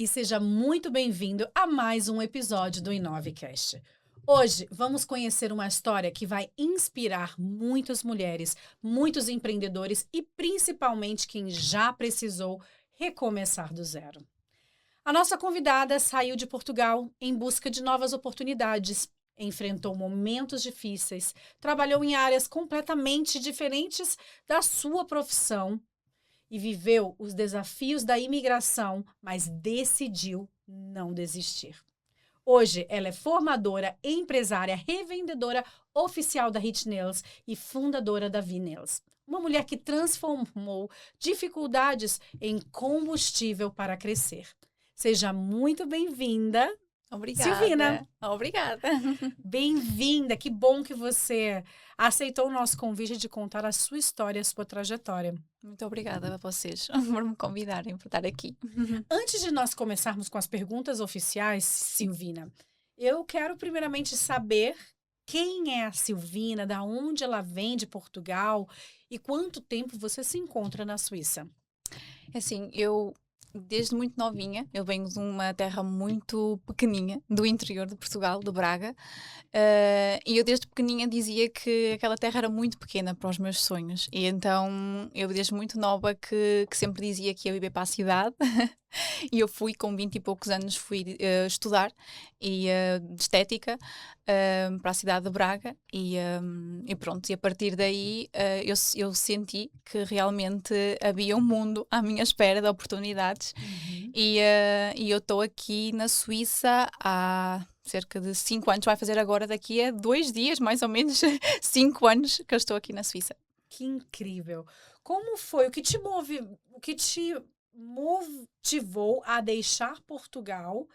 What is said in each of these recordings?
e seja muito bem-vindo a mais um episódio do InoveCast. Hoje vamos conhecer uma história que vai inspirar muitas mulheres, muitos empreendedores e principalmente quem já precisou recomeçar do zero. A nossa convidada saiu de Portugal em busca de novas oportunidades, enfrentou momentos difíceis, trabalhou em áreas completamente diferentes da sua profissão e viveu os desafios da imigração, mas decidiu não desistir. Hoje, ela é formadora, empresária, revendedora oficial da Hit Nails e fundadora da V-Nails. Uma mulher que transformou dificuldades em combustível para crescer. Seja muito bem-vinda, Silvina. Obrigada. Bem-vinda, que bom que você aceitou o nosso convite de contar a sua história, a sua trajetória. Muito obrigada a vocês por me convidarem, por estar aqui. Antes de nós começarmos com as perguntas oficiais, Silvina, eu quero primeiramente saber quem é a Silvina, da onde ela vem de Portugal e quanto tempo você se encontra na Suíça. Assim, desde muito novinha, eu venho de uma terra muito pequeninha, do interior de Portugal, de Braga, e eu desde pequeninha dizia que aquela terra era muito pequena para os meus sonhos, e então eu desde muito nova que sempre dizia que ia viver para a cidade, e eu fui com 20 e poucos anos, fui estudar de estética para a cidade de Braga e pronto, e a partir daí eu senti que realmente havia um mundo à minha espera de oportunidades e eu estou aqui na Suíça há cerca de 5 anos, vai fazer agora daqui a 2 dias, mais ou menos 5 anos que eu estou aqui na Suíça. Que incrível! Como foi? O que te motivou a deixar Portugal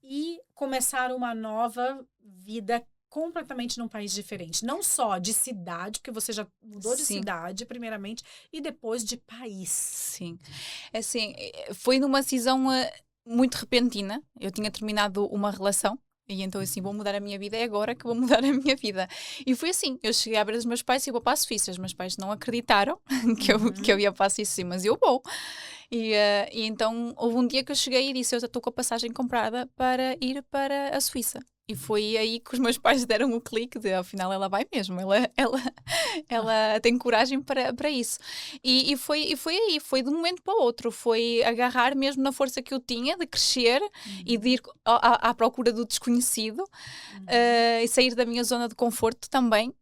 e começar uma nova vida completamente num país diferente? Não só de cidade, porque você já mudou de Sim. cidade, primeiramente, e depois de país. Sim, assim, foi numa decisão muito repentina. Eu tinha terminado uma relação e então assim, vou mudar a minha vida, é agora que vou mudar a minha vida. E foi assim, eu cheguei à beira dos meus pais e vou para a Suíça. Os meus pais não acreditaram que eu ia para a Suíça, sim, mas eu vou. E então houve um dia que eu cheguei e disse, eu já estou com a passagem comprada para ir para a Suíça. E foi aí que os meus pais deram o clique de, afinal, ela vai mesmo, ela tem coragem para isso. E foi aí, foi de um momento para o outro, foi agarrar mesmo na força que eu tinha de crescer e de ir à procura do desconhecido e sair da minha zona de conforto também.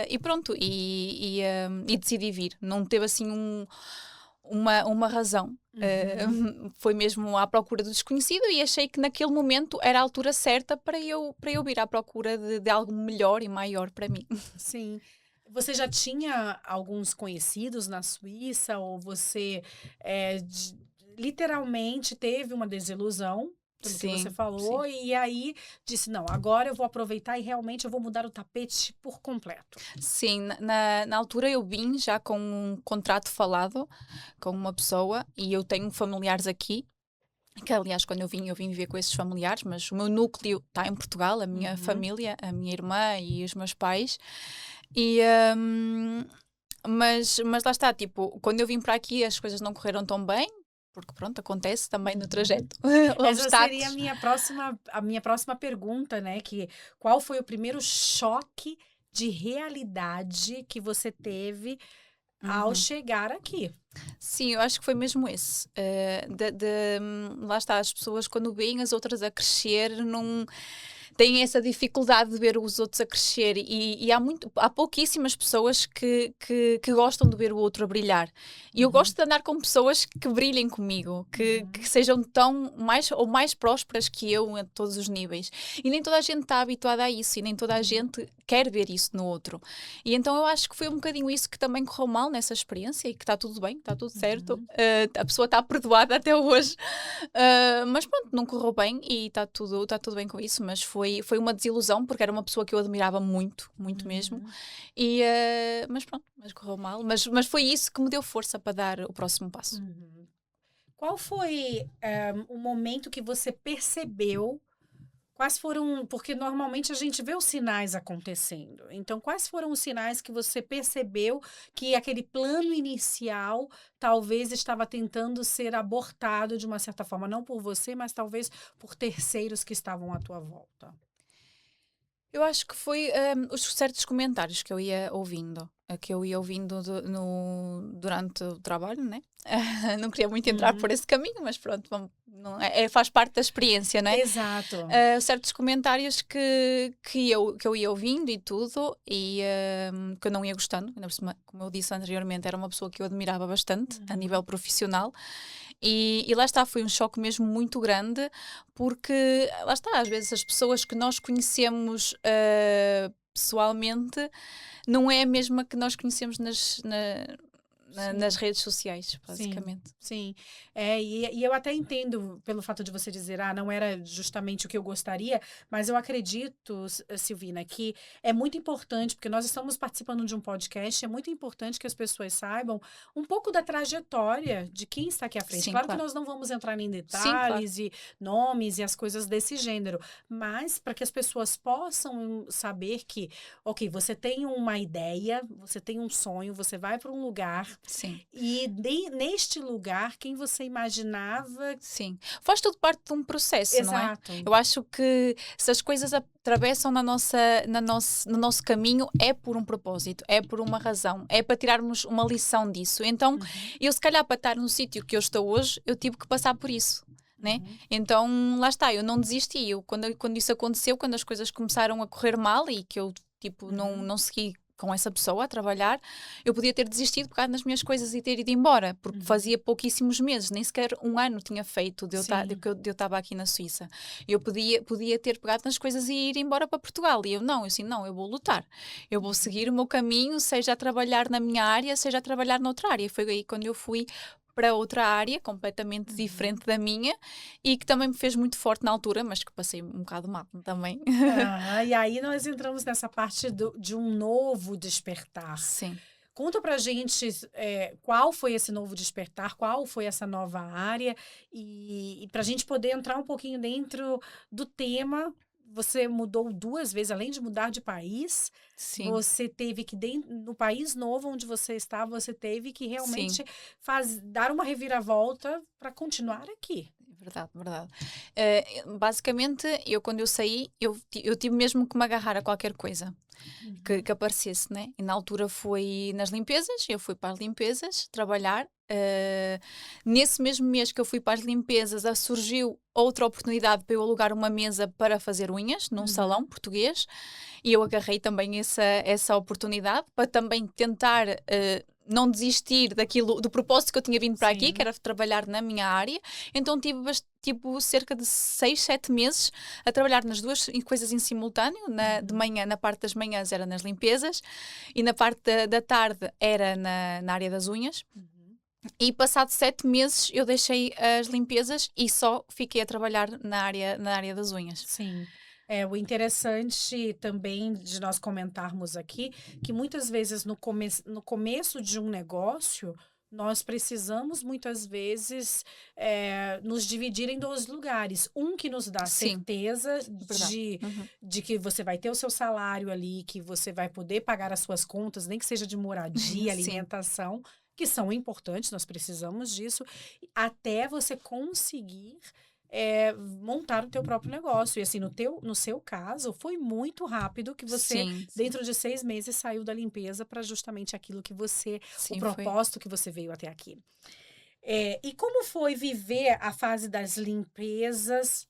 E pronto, e decidi vir. Não teve assim uma razão. Foi mesmo à procura do desconhecido e achei que naquele momento era a altura certa para eu vir à procura de algo melhor e maior para mim. Sim. Você já tinha alguns conhecidos na Suíça ou você literalmente teve uma desilusão, pelo que você Sim, falou, sim. e aí disse, não, agora eu vou aproveitar e realmente eu vou mudar o tapete por completo. Sim, na altura eu vim já com um contrato falado com uma pessoa e eu tenho familiares aqui. Que aliás, quando eu vim viver com esses familiares, mas o meu núcleo está em Portugal, a minha família, a minha irmã e os meus pais. E, mas lá está, tipo, quando eu vim para aqui as coisas não correram tão bem, porque pronto, acontece também no trajeto. Essa seria Obstáculos. a minha próxima pergunta, né? Que qual foi o primeiro choque de realidade que você teve ao chegar aqui? Sim, eu acho que foi mesmo esse. Lá está, as pessoas quando veem as outras a crescer, não têm essa dificuldade de ver os outros a crescer e há pouquíssimas pessoas que gostam de ver o outro a brilhar. E eu gosto de andar com pessoas que brilhem comigo, que sejam tão mais prósperas que eu a todos os níveis. E nem toda a gente está habituada a isso e nem toda a gente quer ver isso no outro. E então eu acho que foi um bocadinho isso que também correu mal nessa experiência e que está tudo bem, está tudo certo. A pessoa está perdoada até hoje. Mas pronto, não correu bem e está tudo bem com isso, mas foi uma desilusão porque era uma pessoa que eu admirava muito, muito mesmo. Mas pronto, mas correu mal. Mas foi isso que me deu força para dar o próximo passo. Qual foi o momento que você percebeu Quais foram, porque normalmente a gente vê os sinais acontecendo. Então, quais foram os sinais que você percebeu que aquele plano inicial talvez estava tentando ser abortado de uma certa forma, não por você, mas talvez por terceiros que estavam à tua volta? Eu acho que foi os certos comentários que eu ia ouvindo, durante o trabalho, né? Não queria muito entrar por Uhum. esse caminho, mas pronto, não, faz parte da experiência, não é? Exato. Certos comentários que eu ia ouvindo e tudo, e que eu não ia gostando, ainda por cima, como eu disse anteriormente, era uma pessoa que eu admirava bastante a Uhum. nível profissional, e lá está, foi um choque mesmo muito grande, porque lá está, às vezes as pessoas que nós conhecemos pessoalmente não é a mesma que nós conhecemos nas Sim. redes sociais, Sim, basicamente. sim. E eu até entendo pelo fato de você dizer, não era justamente o que eu gostaria, mas eu acredito, Silvina, que é muito importante, porque nós estamos participando de um podcast, é muito importante que as pessoas saibam um pouco da trajetória de quem está aqui à frente. Sim, Claro que claro. nós não vamos entrar em Sim, claro. detalhes e nomes e as coisas desse gênero, mas para que as pessoas possam saber que, ok, você tem uma ideia, você tem um sonho, você vai para um lugar. Sim. E neste lugar, quem você imaginava. Sim, faz tudo parte de um processo, não é? Exato. Eu acho que se as coisas atravessam no nosso caminho, é por um propósito, é por uma razão, é para tirarmos uma lição disso. Então, Uhum, eu se calhar para estar no sítio que eu estou hoje, eu tive que passar por isso. Né? uhum, Então, lá está, eu não desisti. Quando isso aconteceu, quando as coisas começaram a correr mal e que eu tipo, uhum, não segui com essa pessoa a trabalhar, eu podia ter desistido, pegado nas minhas coisas e ter ido embora, porque uhum. fazia pouquíssimos meses, nem sequer um ano tinha feito Sim. de eu estava aqui na Suíça. Eu podia ter pegado nas coisas e ir embora para Portugal. E eu não, eu assim, não, eu vou lutar. Eu vou Uhum, seguir o meu caminho, seja a trabalhar na minha área, seja a trabalhar noutra área. E foi aí quando eu fui para outra área completamente uhum. diferente da minha e que também me fez muito forte na altura, mas que passei um bocado mal também. Aham, e aí nós entramos nessa parte de um novo despertar. Sim. Conta pra gente qual foi esse novo despertar, qual foi essa nova área, e pra gente poder entrar um pouquinho dentro do tema. Você mudou 2 vezes, além de mudar de país, Sim, você teve que, no país novo onde você estava, você teve que sim. realmente dar uma reviravolta para continuar aqui. Verdade, verdade. Basicamente, quando eu saí, eu tive mesmo que me agarrar a qualquer coisa Uhum, que aparecesse, né? E na altura foi nas limpezas, eu fui para as limpezas trabalhar. Nesse mesmo mês que eu fui para as limpezas, surgiu outra oportunidade para eu alugar uma mesa para fazer unhas num salão uhum, português e eu agarrei também essa oportunidade para também tentar. Não desistir do propósito que eu tinha vindo para aqui, que sim. era trabalhar na minha área. Então tive tipo, cerca de 6, 7 meses a trabalhar nas duas coisas em simultâneo. De Uhum, manhã, na parte das manhãs era nas limpezas e na parte da tarde era na área das unhas. uhum. E passado 7 meses eu deixei as limpezas e só fiquei a trabalhar na área das unhas. Sim. O interessante também de nós comentarmos aqui, que muitas vezes no começo de um negócio, nós precisamos muitas vezes nos dividir em 2 lugares. Um que nos dá Sim, certeza é verdade. Uhum. de que você vai ter o seu salário ali, que você vai poder pagar as suas contas, nem que seja de moradia, Sim, alimentação, que são importantes, nós precisamos disso, até você conseguir montar o teu próprio negócio. E assim, no seu caso, foi muito rápido que você, sim, sim. dentro de 6 meses, saiu da limpeza para justamente aquilo que o Sim, foi. propósito que você veio até aqui. E como foi viver a fase das limpezas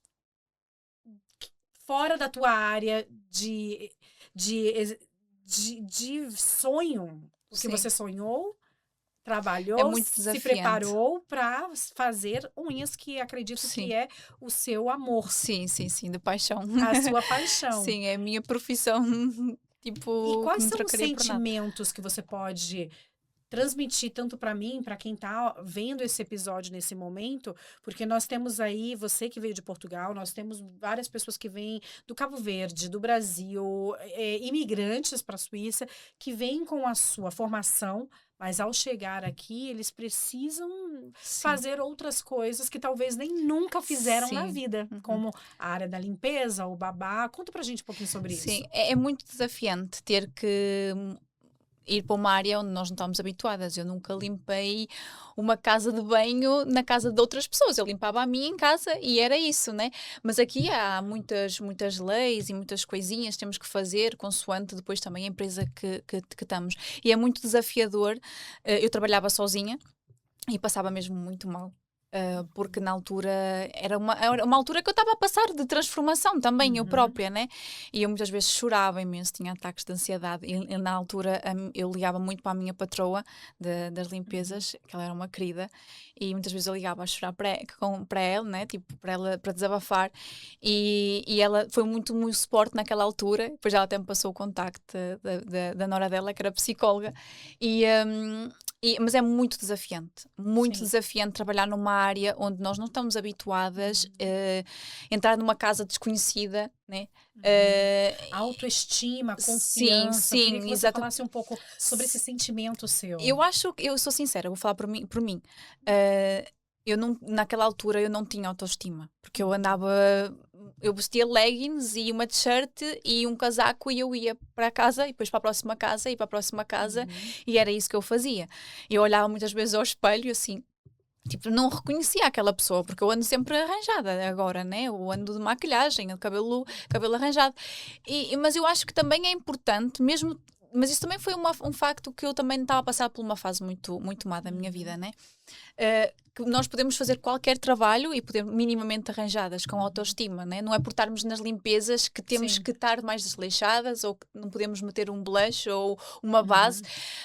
fora da tua área de, ex- de sonho? Porque Sim. você sonhou, É trabalhou, muito se desafiante. preparou para fazer unhas, que acredito que Sim. é o seu amor, Sim, sim, sim, de paixão. a sua paixão. Sim, é a minha profissão, E tipo, que quais não são os trocaria por nada. sentimentos que você pode transmitir tanto para mim, para quem está vendo esse episódio nesse momento, porque nós temos aí você que veio de Portugal, nós temos várias pessoas que vêm do Cabo Verde, do Brasil, imigrantes para a Suíça, que vêm com a sua formação Mas ao chegar aqui, eles precisam Sim. fazer outras coisas que talvez nem nunca fizeram na Sim. vida, Uhum. como a área da limpeza, o babá. Conta pra gente um pouquinho sobre Sim, isso. é muito desafiante ter que ir para uma área onde nós não estamos habituadas. Eu nunca limpei uma casa de banho na casa de outras pessoas. Eu limpava a minha em casa e era isso, né? Mas aqui há muitas leis e muitas coisinhas que temos que fazer, consoante depois também a empresa que estamos. E é muito desafiador. Eu trabalhava sozinha e passava mesmo muito mal. Porque na altura era uma altura que eu estava a passar de transformação também, eu própria, né? E eu muitas vezes chorava imenso, tinha ataques de ansiedade. E na altura eu ligava muito para a minha patroa das limpezas, que ela era uma querida, e muitas vezes eu ligava a chorar para ela, né? Tipo, para ela, para desabafar. E ela foi muito suporte naquela altura. Depois ela até me passou o contacto da nora dela, que era psicóloga. Mas é muito Sim. desafiante trabalhar numa área onde nós não estamos habituadas, entrar numa casa desconhecida, né? Autoestima, Sim, confiança. Eu queria que sim, você exato. falasse um pouco sobre esse sentimento seu. Eu acho que eu sou sincera, vou falar por mim. Eu não, naquela altura eu não tinha autoestima, porque eu vestia leggings e uma t-shirt e um casaco e eu ia para casa e depois para a próxima casa e para a próxima casa e era isso que eu fazia. Eu olhava muitas vezes ao espelho assim, tipo, não reconhecia aquela pessoa, porque eu ando sempre arranjada agora, né? Eu ando de maquilhagem, de cabelo arranjado. Mas eu acho que também é importante, mesmo. Mas isso também foi um facto que eu também estava a passar por uma fase muito má da minha vida, né? Que nós podemos fazer qualquer trabalho e podemos minimamente arranjadas, com autoestima, né? Não é por estarmos nas limpezas que temos Sim. que estar mais desleixadas ou que não podemos meter um blush ou uma base,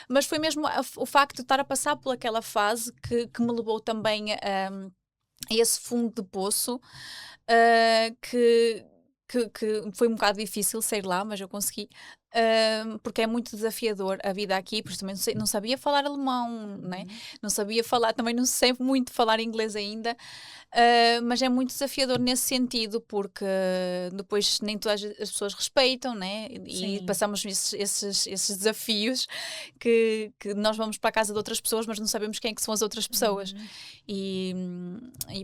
mas foi mesmo o facto de estar a passar por aquela fase que me levou também a esse fundo de poço, que foi um bocado difícil sair lá, mas eu consegui, porque é muito desafiador a vida aqui, por isso também não sabia falar alemão, né? Não sabia falar, também não sei muito falar inglês ainda, mas é muito desafiador nesse sentido, porque depois nem todas as pessoas respeitam, né? E Sim. passamos esses desafios que nós vamos para a casa de outras pessoas, mas não sabemos quem é que são as outras pessoas. E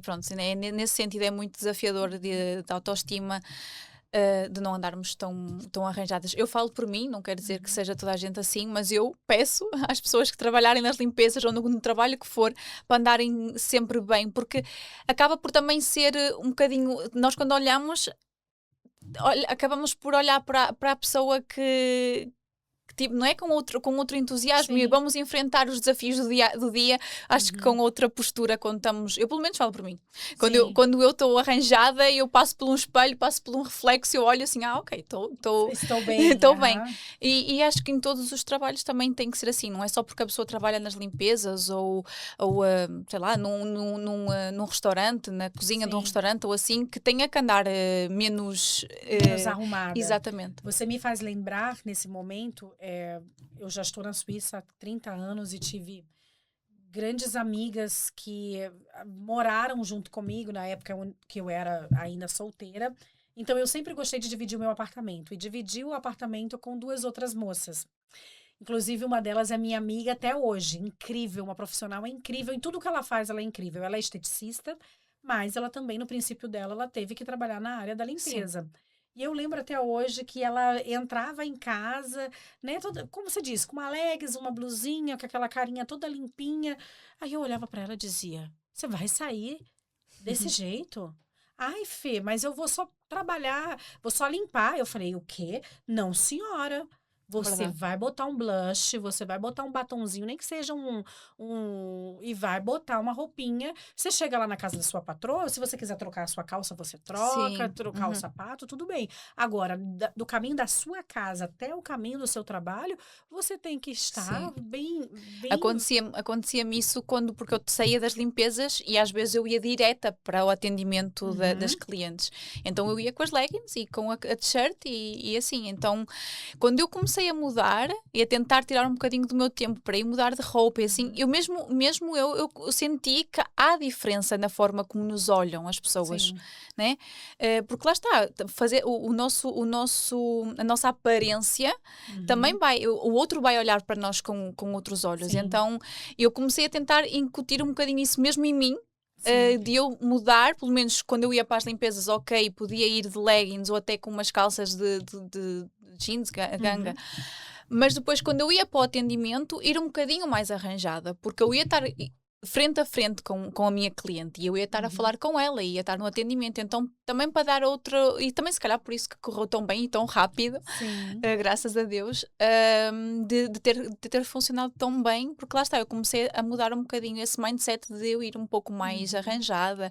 pronto, né? Nesse sentido é muito desafiador de autoestima, de não andarmos tão arranjadas. Eu falo por mim, não quero dizer que seja toda a gente assim, mas eu peço às pessoas que trabalharem nas limpezas ou no trabalho que for para andarem sempre bem, porque acaba por também ser um bocadinho. Nós, quando olhamos, acabamos por olhar para a pessoa que tipo, não é com outro entusiasmo. Sim. E vamos enfrentar os desafios do dia, acho que com outra postura quando estamos, eu pelo menos falo por mim, quando eu estou arranjada, eu passo por um espelho, passo por um reflexo, eu olho assim, ok, estou bem, estou bem. E acho que em todos os trabalhos também tem que ser assim, não é só porque a pessoa trabalha nas limpezas ou sei lá, num restaurante, na cozinha de um restaurante ou assim, que tenha que andar menos arrumada. Exatamente. Você me faz lembrar nesse momento, eu já estou na Suíça há 30 anos e tive grandes amigas que moraram junto comigo na época que eu era ainda solteira. Então eu sempre gostei de dividir o meu apartamento e dividi o apartamento com 2 outras moças. Inclusive, uma delas é minha amiga até hoje. Incrível, uma profissional incrível. Em tudo que ela faz, ela é incrível. Ela é esteticista, mas ela também, no princípio dela, ela teve que trabalhar na área da limpeza. Sim. E eu lembro até hoje que ela entrava em casa, né, toda, como você disse, com uma leggings, uma blusinha, com aquela carinha toda limpinha. Aí eu olhava para ela e dizia: você vai sair desse jeito? Ai, Fê, mas eu vou só trabalhar, vou só limpar. Eu falei: o quê? Não, senhora. Você vai botar um blush, você vai botar um batonzinho, nem que seja e vai botar uma roupinha. Você chega lá na casa da sua patroa, se você quiser trocar a sua calça, você troca, Sim. trocar o sapato, tudo bem. Agora, do caminho da sua casa até o caminho do seu trabalho, você tem que estar bem... Acontecia-me isso porque eu saía das limpezas e às vezes eu ia direta para o atendimento das clientes. Então eu ia com as leggings e com a t-shirt e assim. Então, quando eu comecei comecei a mudar e a tentar tirar um bocadinho do meu tempo para ir mudar de roupa e assim, eu eu senti que há diferença na forma como nos olham as pessoas, Sim. né? Porque lá está, fazer a nossa aparência também Uhum. vai, o outro vai olhar para nós com outros olhos. Sim, Então eu comecei a tentar incutir um bocadinho isso mesmo em mim, sim. de eu mudar, pelo menos quando eu ia para as limpezas, ok, podia ir de leggings ou até com umas calças de jeans, ganga, Uhum. mas depois quando eu ia para o atendimento, ir um bocadinho mais arranjada, porque eu ia estar frente a frente com a minha cliente e eu ia estar a Uhum. falar com ela e ia estar no atendimento, então também para dar outro, e também se calhar por isso que correu tão bem e tão rápido, Sim. graças a Deus, de ter funcionado tão bem, porque lá está, eu comecei a mudar um bocadinho esse mindset de eu ir um pouco mais Uhum. arranjada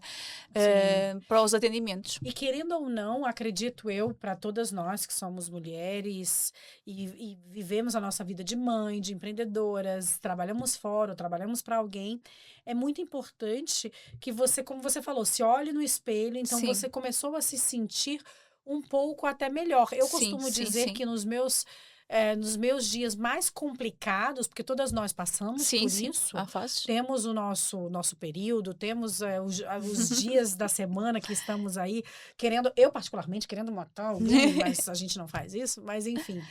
Sim. para os atendimentos. E querendo ou não, acredito eu, para todas nós que somos mulheres e vivemos a nossa vida de mãe, de empreendedoras, trabalhamos fora, ou trabalhamos para alguém, é muito importante que você, como você falou, se olhe no espelho, então Sim, você começou a se sentir um pouco até melhor. Eu sim, costumo sim, dizer sim. que nos meus dias mais complicados, porque todas nós passamos Sim, por sim, isso, há fases. temos o nosso período, temos os dias da semana que estamos aí querendo, eu particularmente querendo matar alguém, mas a gente não faz isso, mas enfim,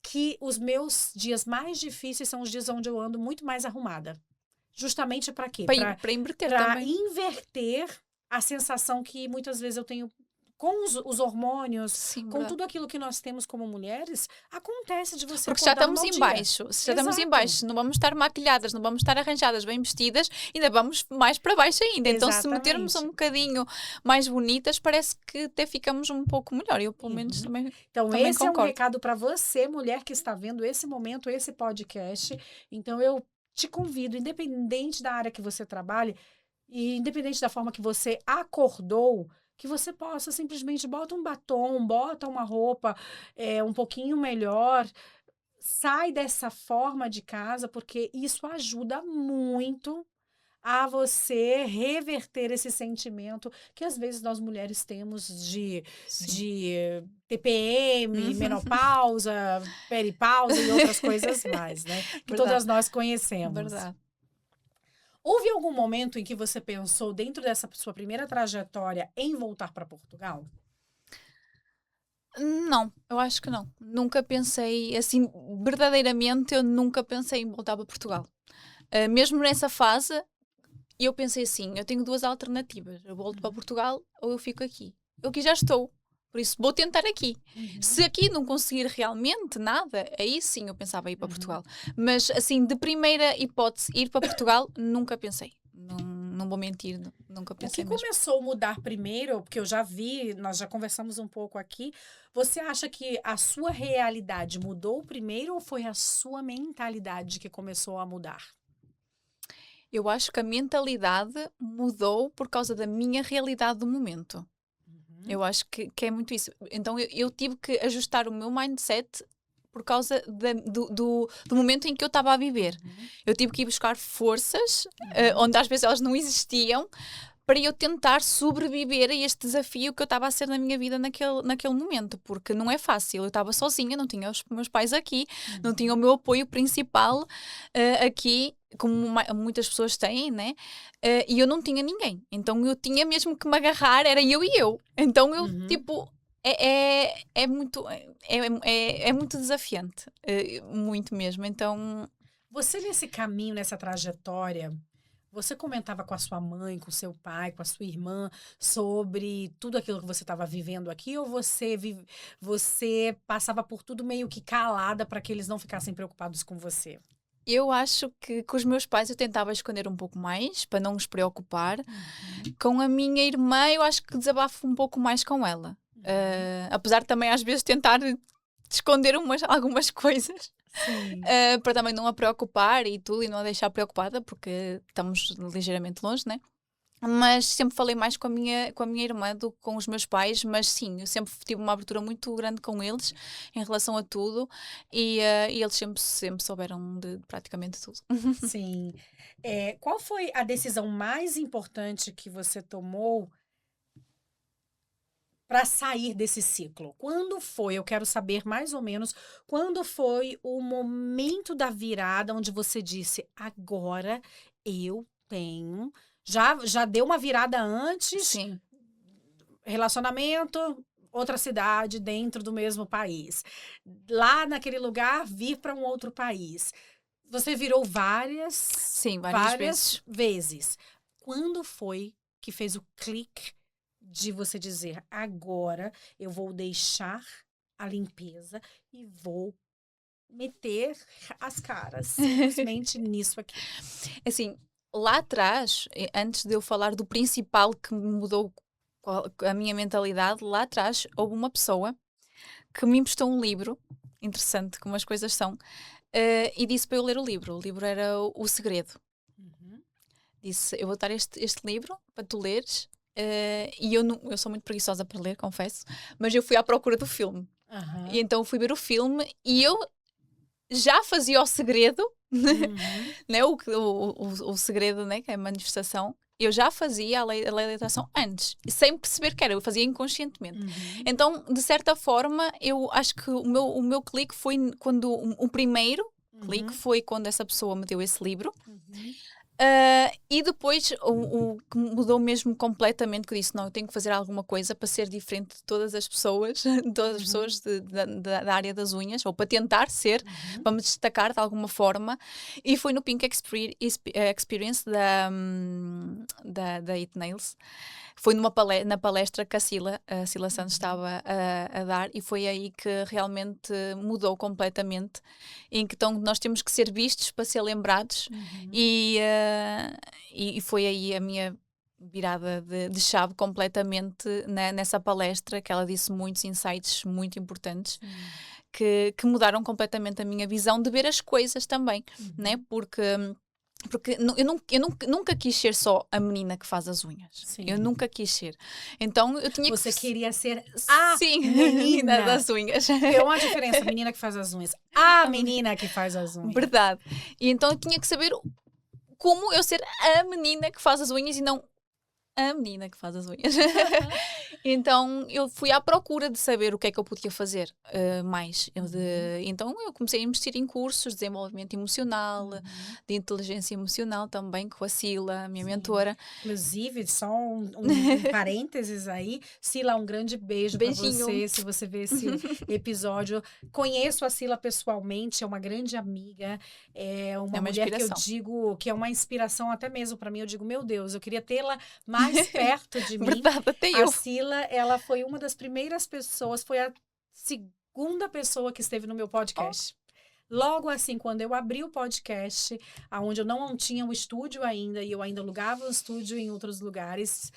que os meus dias mais difíceis são os dias onde eu ando muito mais arrumada. Justamente para quê? Para inverter Para também. inverter a sensação que muitas vezes eu tenho com os hormônios, Sim, com verdade. tudo aquilo que nós temos como mulheres, acontece de você Porque já acordar num estamos mau em dia. baixo. Se já estamos em Exato, baixo, não vamos estar maquilhadas, não vamos estar arranjadas, bem vestidas, ainda vamos mais para baixo ainda. Então, se metermos um exatamente. bocadinho mais bonitas, parece que até ficamos um pouco melhor. Eu, pelo menos, Uhum. também, Então, também esse é um concordo. recado para você, mulher que está vendo esse momento, esse podcast. Então, eu te convido, independente da área que você trabalhe, e independente da forma que você acordou, que você possa simplesmente bota um batom, bota uma roupa um pouquinho melhor, sai dessa forma de casa, porque isso ajuda muito a você reverter esse sentimento que às vezes nós mulheres temos Sim. de TPM, menopausa, peripausa e outras coisas mais, né? Que Verdade, todas nós conhecemos. verdade. Houve algum momento em que você pensou, dentro dessa sua primeira trajetória, em voltar para Portugal? Não, eu acho que não. Nunca pensei, assim, verdadeiramente, eu nunca pensei em voltar para Portugal. Mesmo nessa fase, eu pensei assim: eu tenho duas alternativas. Eu volto para Uhum, Portugal ou eu fico aqui. Eu aqui já estou. Por isso, vou tentar aqui. uhum, Se aqui não conseguir realmente nada, aí sim eu pensava em ir para uhum. Portugal. Mas, assim, de primeira hipótese, ir para Portugal, nunca pensei. Não, não vou mentir, nunca O que pensei mesmo. começou a mudar primeiro, porque eu já vi, nós já conversamos um pouco aqui, você acha que a sua realidade mudou primeiro ou foi a sua mentalidade que começou a mudar? Eu acho que a mentalidade mudou por causa da minha realidade do momento. Uhum, Eu acho que é muito isso. Então eu tive que ajustar o meu mindset por causa do momento em que eu estava a viver. uhum, Eu tive que ir buscar forças, uhum, onde às vezes elas não existiam, para eu tentar sobreviver a este desafio que eu estava a ser na minha vida naquele momento, porque não é fácil. Eu estava sozinha, não tinha os meus pais aqui, não tinha o uhum, meu apoio principal aqui, como muitas pessoas têm, né? E eu não tinha ninguém. Então eu tinha mesmo que me agarrar, era eu e eu. Então eu, uhum. tipo. É muito desafiante, muito mesmo. Então, Você nesse caminho, nessa trajetória, você comentava com a sua mãe, com o seu pai, com a sua irmã sobre tudo aquilo que você estava vivendo aqui ou você passava por tudo meio que calada para que eles não ficassem preocupados com você? eu acho que com os meus pais eu tentava esconder um pouco mais, para não os preocupar. Uhum, Com a minha irmã, eu acho que desabafo um pouco mais com ela. uhum. Apesar de também às vezes tentar esconder algumas coisas, Sim. para também não a preocupar e tudo, e não a deixar preocupada, porque estamos ligeiramente longe, né? Mas sempre falei mais com a minha irmã do que com os meus pais, mas sim, eu sempre tive uma abertura muito grande com eles em relação a tudo e eles sempre souberam de praticamente tudo. Sim. Qual foi a decisão mais importante que você tomou para sair desse ciclo? Quando foi? Eu quero saber mais ou menos quando foi o momento da virada onde você disse: agora eu tenho. Já deu uma virada antes, Sim. relacionamento, outra cidade dentro do mesmo país. Lá naquele lugar, vir para um outro país. Você virou Sim, várias várias vezes. vezes. Quando foi que fez o clique de você dizer, agora eu vou deixar a limpeza e vou meter as caras simplesmente nisso aqui? Assim, lá atrás, antes de eu falar do principal que me mudou a minha mentalidade, lá atrás houve uma pessoa que me emprestou um livro, interessante como as coisas são, e disse para eu ler o livro. O livro era O Segredo. Uhum. Disse: Eu vou dar este livro para tu leres. E eu sou muito preguiçosa para ler, confesso, mas eu fui à procura do filme. E Aham. então fui ver o filme e eu já fazia o segredo, Uhum. né? O segredo, né? Que é a manifestação. Eu já fazia a lei da atração antes, e sem perceber que era, eu fazia inconscientemente. Uhum. Então, de certa forma, eu acho que o meu clique foi quando o primeiro clique Uhum. foi quando essa pessoa me deu esse livro. Uhum. E depois o que mudou mesmo completamente, que eu disse, não, eu tenho que fazer alguma coisa para ser diferente de todas as pessoas, de todas as Uhum. pessoas da área das unhas, ou para tentar ser, Uhum. para me destacar de alguma forma. E foi no Pink Experience da It Nails. Foi na palestra que a Cila Santos estava a dar, e foi aí que realmente mudou completamente, em que então nós temos que ser vistos para ser lembrados. Uhum. E foi aí a minha virada de chave completamente nessa palestra, que ela disse muitos insights muito importantes Sim. que mudaram completamente a minha visão de ver as coisas também, né? Uhum. Porque eu nunca quis ser só a menina que faz as unhas. Eu Sim. nunca quis ser. Então eu tinha que. Você queria ser a Sim, menina menina. das unhas. Porque é uma diferença, a menina que faz as unhas. A menina que faz as unhas. Verdade. E então eu tinha que saber como eu ser a menina que faz as unhas e não a menina que faz as unhas. Então eu fui à procura de saber o que é que eu podia fazer mais. Então eu comecei a investir em cursos de desenvolvimento emocional, Uhum. de inteligência emocional também, com a Sila, a minha Sim. mentora. Inclusive, só um parênteses aí. Sila, um grande beijo para Beijinho. você, se você ver esse episódio. Conheço a Sila pessoalmente, é uma grande amiga, é É uma uma mulher que eu inspiração. digo que é uma inspiração até mesmo para mim. Eu digo, meu Deus, eu queria tê-la mais perto de mim. Verdade, até A eu. Sila, ela foi uma das primeiras pessoas, foi a segunda pessoa que esteve no meu Oh, podcast. Logo assim, quando eu abri o podcast, aonde eu não tinha um estúdio ainda, e eu ainda alugava um estúdio em outros lugares,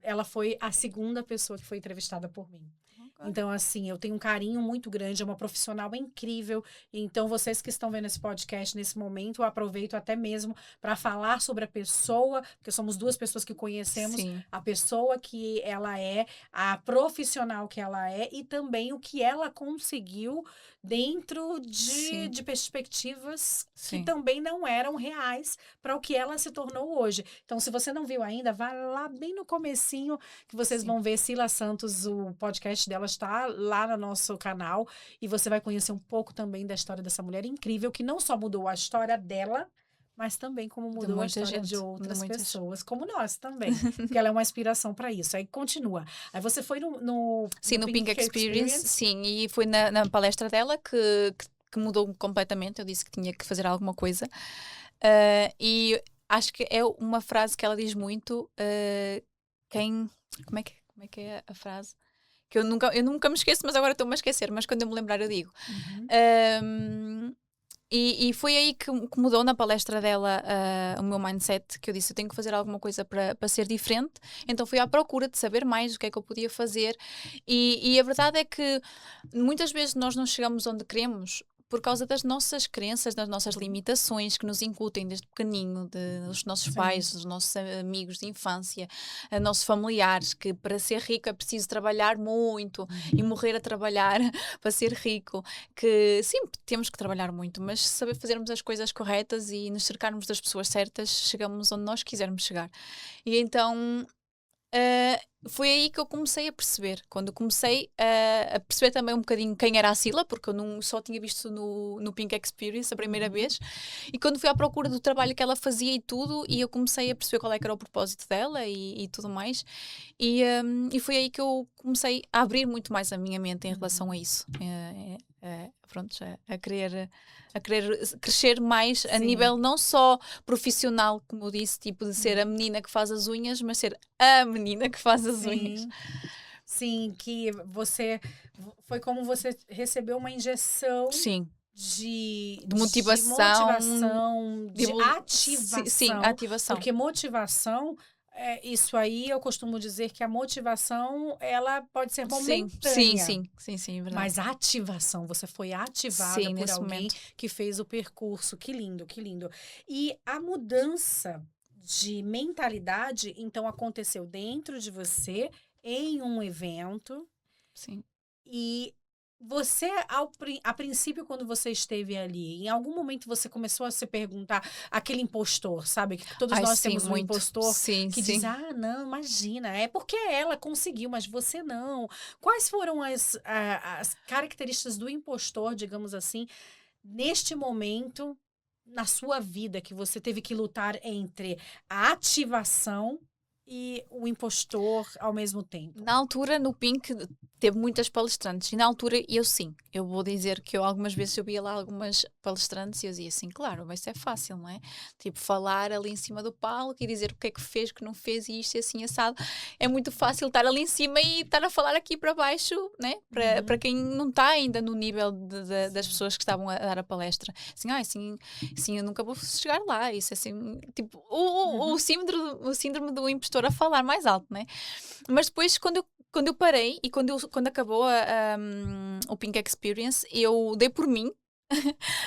ela foi a segunda pessoa que foi entrevistada por mim. ok. Então, assim, eu tenho um carinho muito grande, é uma profissional incrível. Então, vocês que estão vendo esse podcast nesse momento, eu aproveito até mesmo para falar sobre a pessoa, porque somos duas pessoas que conhecemos Sim, a pessoa que ela é, a profissional que ela é e também o que ela conseguiu dentro sim, de perspectivas que sim, também não eram reais para o que ela se tornou hoje. Então, se você não viu ainda, vá lá bem no comecinho que vocês sim. vão ver Sila Santos, o podcast dela está lá no nosso canal e você vai conhecer um pouco também da história dessa mulher incrível que não só mudou a história dela, mas também como De mudou a muita história de gente, de outras muitas. pessoas, como nós também, porque ela é uma inspiração para isso. Aí continua. Aí você foi Sim, no no Pink Pink Experience, Experience. sim, e foi na palestra dela que mudou completamente. Eu disse que tinha que fazer alguma coisa. E acho que é uma frase que ela diz muito. Quem. Como é que é a frase? Que eu nunca me esqueço, mas agora estou-me a esquecer. Mas quando eu me lembrar, eu digo. Uhum. Ahm, e foi aí que mudou na palestra dela o meu mindset, que eu disse, eu tenho que fazer alguma coisa para ser diferente. Então fui à procura de saber mais o que é que eu podia fazer. E a verdade é que muitas vezes nós não chegamos onde queremos por causa das nossas crenças, das nossas limitações que nos incutem desde pequenino, dos nossos Sim. pais, dos nossos amigos de infância, nossos familiares, que para ser rico é preciso trabalhar muito e Uhum. morrer a trabalhar para ser rico. Que sim, temos que trabalhar muito, mas se saber fazermos as coisas corretas e nos cercarmos das pessoas certas, chegamos onde nós quisermos chegar. E então Foi aí que eu comecei a perceber. Quando eu comecei a perceber também um bocadinho quem era a Sila, porque eu não só tinha visto no Pink Experience a primeira vez. E quando fui à procura do trabalho que ela fazia e tudo, e eu comecei a perceber qual é que era o propósito dela e tudo mais. E foi aí que eu comecei a abrir muito mais a minha mente em relação a isso. Pronto, a querer crescer mais a Sim. nível não só profissional, como eu disse, tipo de ser a menina que faz as unhas, mas ser a menina que faz as unhas. Sim. Sim, que foi como você recebeu uma injeção Sim, de de motivação, motivação, de sim, ativação, ativação. porque motivação, isso aí eu costumo dizer que a motivação ela pode ser Sim, sim, momentânea, sim, sim, sim, é verdade. mas a ativação, você foi ativada Sim, por nesse alguém momento. que fez o percurso. Que lindo, que lindo. E a mudança de mentalidade, então, aconteceu dentro de você, em um evento, Sim. e você, a princípio, quando você esteve ali, em algum momento você começou a se perguntar, aquele impostor, sabe? Que todos Ai, nós sim, temos um muito. impostor Sim, que diz: sim. ah, não, imagina, é porque ela conseguiu, mas você não. Quais foram as características do impostor, digamos assim, neste momento, na sua vida, que você teve que lutar entre a ativação e o impostor ao mesmo tempo? Na altura, no Pink, teve muitas palestrantes. E na altura, eu sim. Eu vou dizer que eu algumas vezes eu via lá algumas palestrantes e eu dizia assim, claro, mas isso é fácil, não é? Tipo, falar ali em cima do palco e dizer o que é que fez, o que não fez e isto e assim assado. É muito fácil estar ali em cima e estar a falar aqui para baixo, né? Para Uhum. quem não está ainda no nível das Sim. pessoas que estavam a dar a palestra. Assim, sim, eu nunca vou chegar lá. Isso é assim, tipo, Uhum. o síndrome do impostor a falar mais alto, né? Mas depois, quando eu parei e quando acabou o Pink Experience, eu dei por mim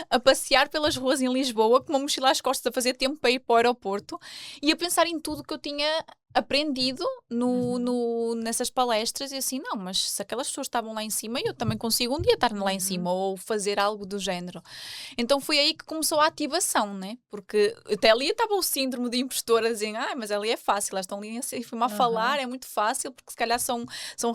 a passear pelas ruas em Lisboa com uma mochila às costas a fazer tempo para ir para o aeroporto e a pensar em tudo que eu tinha aprendido Uhum. nessas palestras e assim, não, mas se aquelas pessoas estavam lá em cima, eu também consigo um dia estar lá em Uhum. cima ou fazer algo do género. Então foi aí que começou a ativação, né? Porque até ali estava o síndrome de impostora a dizer, mas ali é fácil, elas estão ali a falar, Aham. é muito fácil, porque se calhar são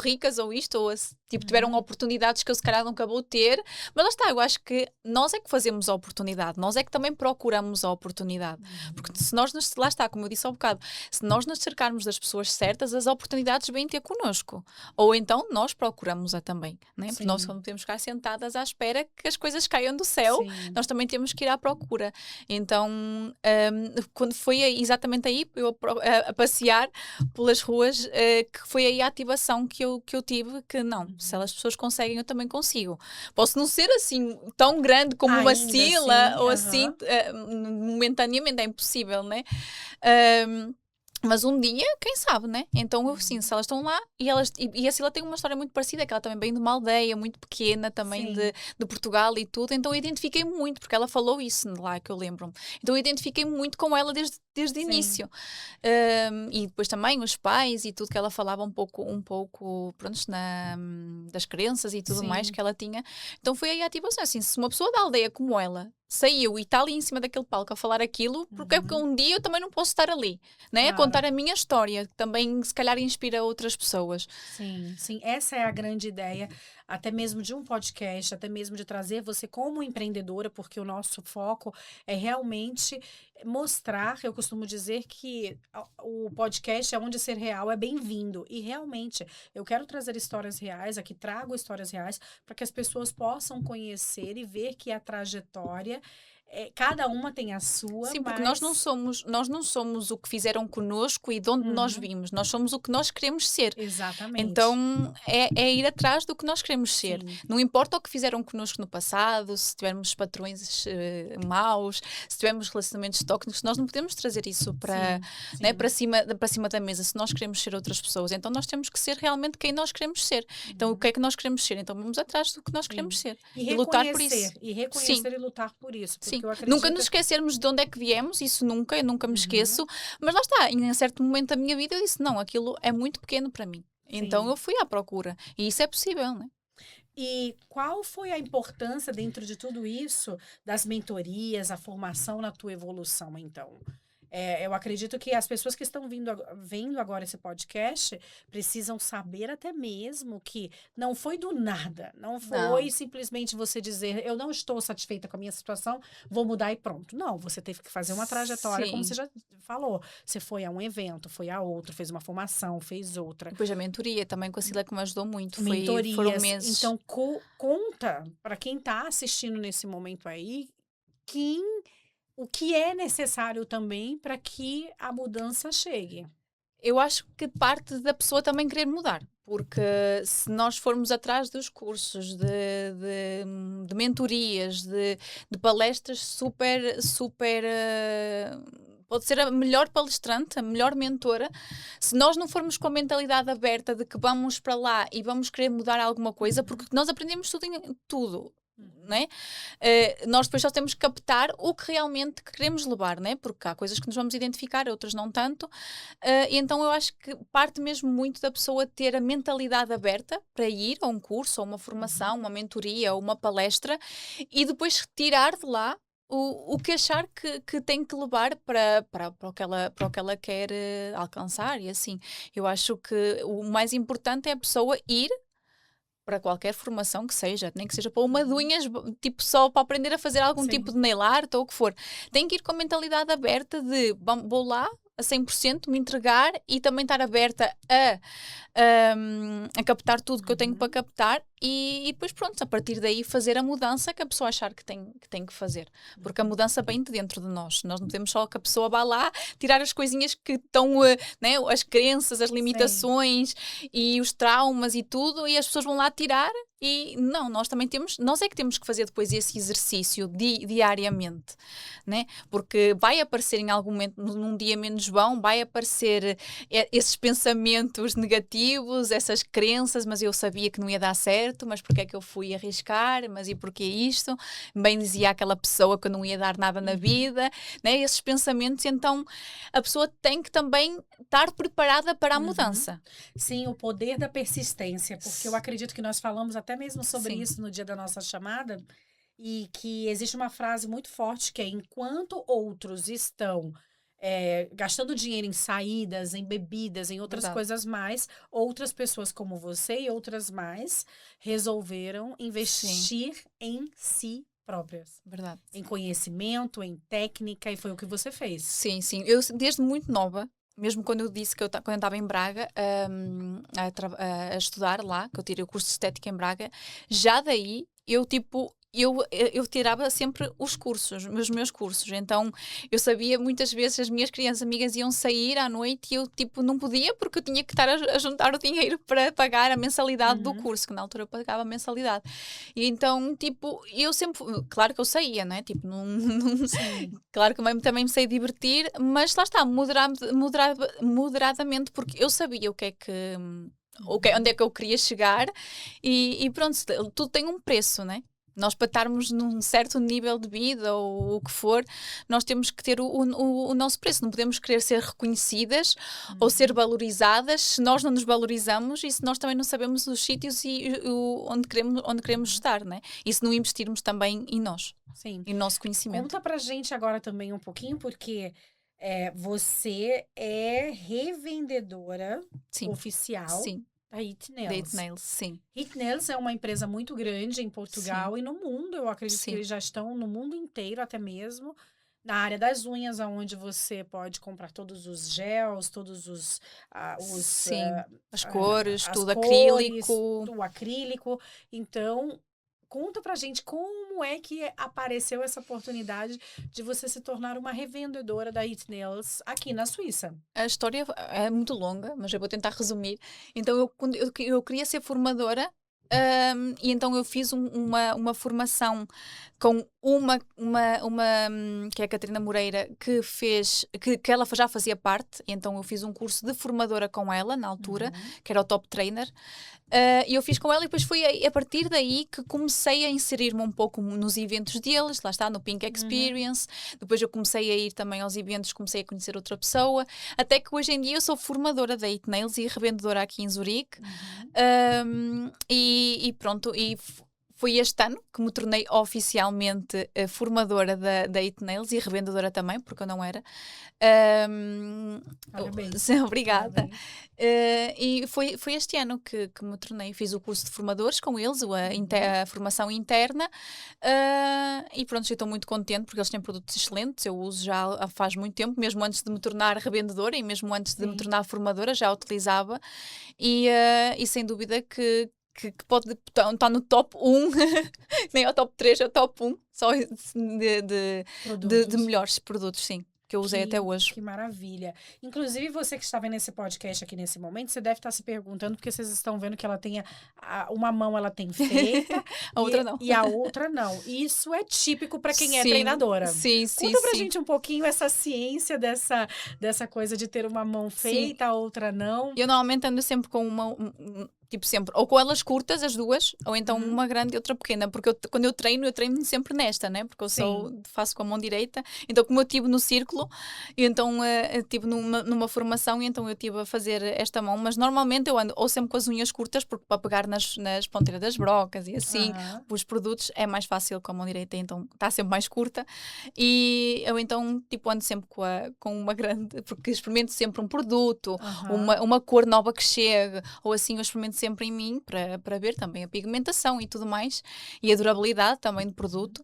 ricas ou isto, ou tipo, tiveram Uhum. oportunidades que eu se calhar nunca vou ter. Mas lá está, eu acho que nós é que fazemos a oportunidade, nós é que também procuramos a oportunidade. Porque Uhum. se nós nos, lá está, como eu disse há um bocado, se nós nos cercarmos das pessoas certas, as oportunidades vêm ter connosco. Ou então nós procuramos-a também, né? Porque nós Sim, não podemos ficar sentadas à espera que as coisas caiam do céu, sim. nós também temos que ir à procura. Então, quando foi exatamente aí, eu a passear pelas ruas, que foi aí a ativação que eu tive, que não, se Uhum. as pessoas conseguem, eu também consigo. Posso não ser assim tão grande como uma Ainda Sila assim, ou assim, aham. momentaneamente, é impossível, né? Um, mas um dia, quem sabe, né? Então, eu, sim, Uhum. se elas estão lá e a Sila tem uma história muito parecida, que ela também vem de uma aldeia muito pequena, também Sim. de Portugal e tudo, então eu identifiquei muito, porque ela falou isso lá, que eu lembro-me. Então eu identifiquei muito com ela desde o Sim. início. E depois também os pais e tudo que ela falava um pouco, pronto, das crenças e tudo mais Sim. que ela tinha. Então foi aí a ativação, assim, se uma pessoa da aldeia como ela saiu e está ali em cima daquele palco a falar aquilo, porque é porque Uhum. um dia eu também não posso estar ali, né? A Claro. contar a minha história, que também se calhar inspira outras pessoas. Sim, sim, essa é a grande ideia, até mesmo de um podcast, até mesmo de trazer você como empreendedora, porque o nosso foco é realmente mostrar. Eu costumo dizer que o podcast é onde ser real é bem-vindo, e realmente eu quero trazer histórias reais, aqui trago histórias reais, para que as pessoas possam conhecer e ver que a trajetória, cada uma tem a sua, Sim, porque mas. nós não somos o que fizeram connosco e de onde nós Uhum, vimos, nós somos o que nós queremos ser. exatamente. Então é ir atrás do que nós queremos ser. Sim, Não importa o que fizeram connosco no passado, se tivermos patrões maus, se tivermos relacionamentos tóxicos, nós não podemos trazer isso sim, né, sim. para cima da mesa se nós queremos ser outras pessoas. Então nós temos que ser realmente quem nós queremos ser. Então o que Uhum. é que nós queremos ser? Então vamos atrás do que nós queremos Sim. ser E e lutar por isso. reconhecer, e Sim. reconhecer e lutar por isso, Sim, porque eu nunca nos acredito. esquecermos de onde é que viemos, isso nunca, eu nunca me Uhum, esqueço, mas lá está, em um certo momento da minha vida eu disse, não, aquilo é muito pequeno para mim. Então sim. eu fui à procura, e isso é possível, né? E qual foi a importância dentro de tudo isso das mentorias, a formação na tua evolução, então? Eu acredito que as pessoas que estão vendo agora esse podcast precisam saber até mesmo que não foi do nada, não foi Não. simplesmente você dizer, eu não estou satisfeita com a minha situação, vou mudar e pronto. Não, você teve que fazer uma trajetória, como você Sim. já falou. Você foi a um evento, foi a outro, fez uma formação, fez outra. Depois a mentoria também com a Cila que me ajudou muito. Foram Mentorias. meses. Então, conta para quem está assistindo nesse momento aí, o que é necessário também para que a mudança chegue. Eu acho que parte da pessoa também querer mudar. Porque se nós formos atrás dos cursos, de mentorias, de palestras super, super. Pode ser a melhor palestrante, a melhor mentora. Se nós não formos com a mentalidade aberta de que vamos para lá e vamos querer mudar alguma coisa, porque nós aprendemos tudo. Né? Nós depois só temos que captar o que realmente queremos levar, né? Porque há coisas que nos vamos identificar, outras não tanto. E então eu acho que parte mesmo muito da pessoa ter a mentalidade aberta para ir a um curso, ou uma formação, uma mentoria, ou uma palestra, e depois retirar de lá o que achar que tem que levar para o que ela quer alcançar. E assim, eu acho que o mais importante é a pessoa ir para qualquer formação que seja, nem que seja para uma de unhas, tipo só para aprender a fazer algum tipo de nail art ou o que for. Tem que ir com a mentalidade aberta de vou lá a 100%, me entregar e também estar aberta a captar tudo que eu tenho para captar e depois pronto, a partir daí fazer a mudança que a pessoa achar que tem que fazer. Porque a mudança vem de dentro de nós. Nós não podemos só que a pessoa vá lá tirar as coisinhas que estão, né, as crenças, as limitações e os traumas e tudo, e as pessoas vão lá tirar e não, nós é que temos que fazer depois esse exercício diariamente, né? Porque vai aparecer em algum momento, num dia menos bom, vai aparecer esses pensamentos negativos, essas crenças, mas eu sabia que não ia dar certo, mas porque é que eu fui arriscar, mas e porquê isto? Bem dizia aquela pessoa que eu não ia dar nada na vida, né? Esses pensamentos, então a pessoa tem que também estar preparada para a mudança. Sim, o poder da persistência, porque eu acredito que nós falamos até mesmo sobre isso no dia da nossa chamada, e que existe uma frase muito forte que é: enquanto outros estão gastando dinheiro em saídas, em bebidas, em outras coisas mais, outras pessoas como você e outras mais resolveram investir em si próprias. Verdade. Em conhecimento, em técnica, e foi o que você fez. Sim, sim. Eu, desde muito nova, mesmo quando eu disse que quando eu estava em Braga a estudar lá, que eu tirei o curso de estética em Braga, já daí eu tirava sempre os meus cursos. Então eu sabia muitas vezes as minhas crianças amigas iam sair à noite e eu não podia porque eu tinha que estar a juntar o dinheiro para pagar a mensalidade do curso, que na altura eu pagava a mensalidade. E então eu sempre, claro que eu saía, né? Claro que também me sei divertir, mas lá está, moderadamente, porque eu sabia onde é que eu queria chegar e pronto, tudo tem um preço, né? Nós, para estarmos num certo nível de vida ou o que for, nós temos que ter o nosso preço. Não podemos querer ser reconhecidas ou ser valorizadas se nós não nos valorizamos e se nós também não sabemos os sítios onde queremos estar, né? E se não investirmos também em nós, em nosso conhecimento. Conta pra gente agora também um pouquinho, porque você é revendedora oficial. Da It Nails. Sim. It Nails é uma empresa muito grande em Portugal e no mundo. Eu acredito que eles já estão no mundo inteiro, até mesmo na área das unhas, onde você pode comprar todos os gels, todos as cores, tudo, acrílico. O acrílico. Então, conta pra gente como é que apareceu essa oportunidade de você se tornar uma revendedora da It Nails aqui na Suíça. A história é muito longa, mas eu vou tentar resumir. Então, eu queria ser formadora e então eu fiz uma formação com uma que é a Catarina Moreira, que ela já fazia parte, e então eu fiz um curso de formadora com ela na altura, que era o Top Trainer. E eu fiz com ela e depois foi a partir daí que comecei a inserir-me um pouco nos eventos deles, lá está, no Pink Experience. Depois eu comecei a ir também aos eventos, comecei a conhecer outra pessoa, até que hoje em dia eu sou formadora da It Nails e revendedora aqui em Zurique. E pronto, e foi este ano que me tornei oficialmente formadora da It Nails e revendedora também, porque eu não era. Parabéns. Obrigada. Parabéns. E foi este ano que me tornei. Fiz o curso de formadores com eles, a formação interna. E pronto, estou muito contente porque eles têm produtos excelentes. Eu uso já faz muito tempo, mesmo antes de me tornar revendedora e mesmo antes de me tornar formadora, já utilizava. E sem dúvida que pode estar no top 1, nem ao top 3, é o top 1 só de melhores produtos, sim, que eu usei até hoje. Que maravilha. Inclusive, você que está vendo esse podcast aqui nesse momento, você deve estar se perguntando, porque vocês estão vendo que ela tem uma mão ela tem feita a outra não. E a outra não. Isso é típico para quem é treinadora. Sim. Conta pra gente um pouquinho essa ciência dessa coisa de ter uma mão feita, a outra não. Eu normalmente ando sempre com tipo sempre, ou com elas curtas, as duas, ou então uma grande e outra pequena, porque quando eu treino sempre nesta, né? Porque eu faço com a mão direita, então como eu estive no círculo, e então estive numa formação, e então eu estive a fazer esta mão, mas normalmente eu ando ou sempre com as unhas curtas, porque para pegar nas ponteiras das brocas e assim, os produtos é mais fácil com a mão direita, então está sempre mais curta, e eu então tipo ando sempre com uma grande, porque experimento sempre um produto, uma cor nova que chegue, ou assim eu experimento sempre em mim para ver também a pigmentação e tudo mais, e a durabilidade também do produto.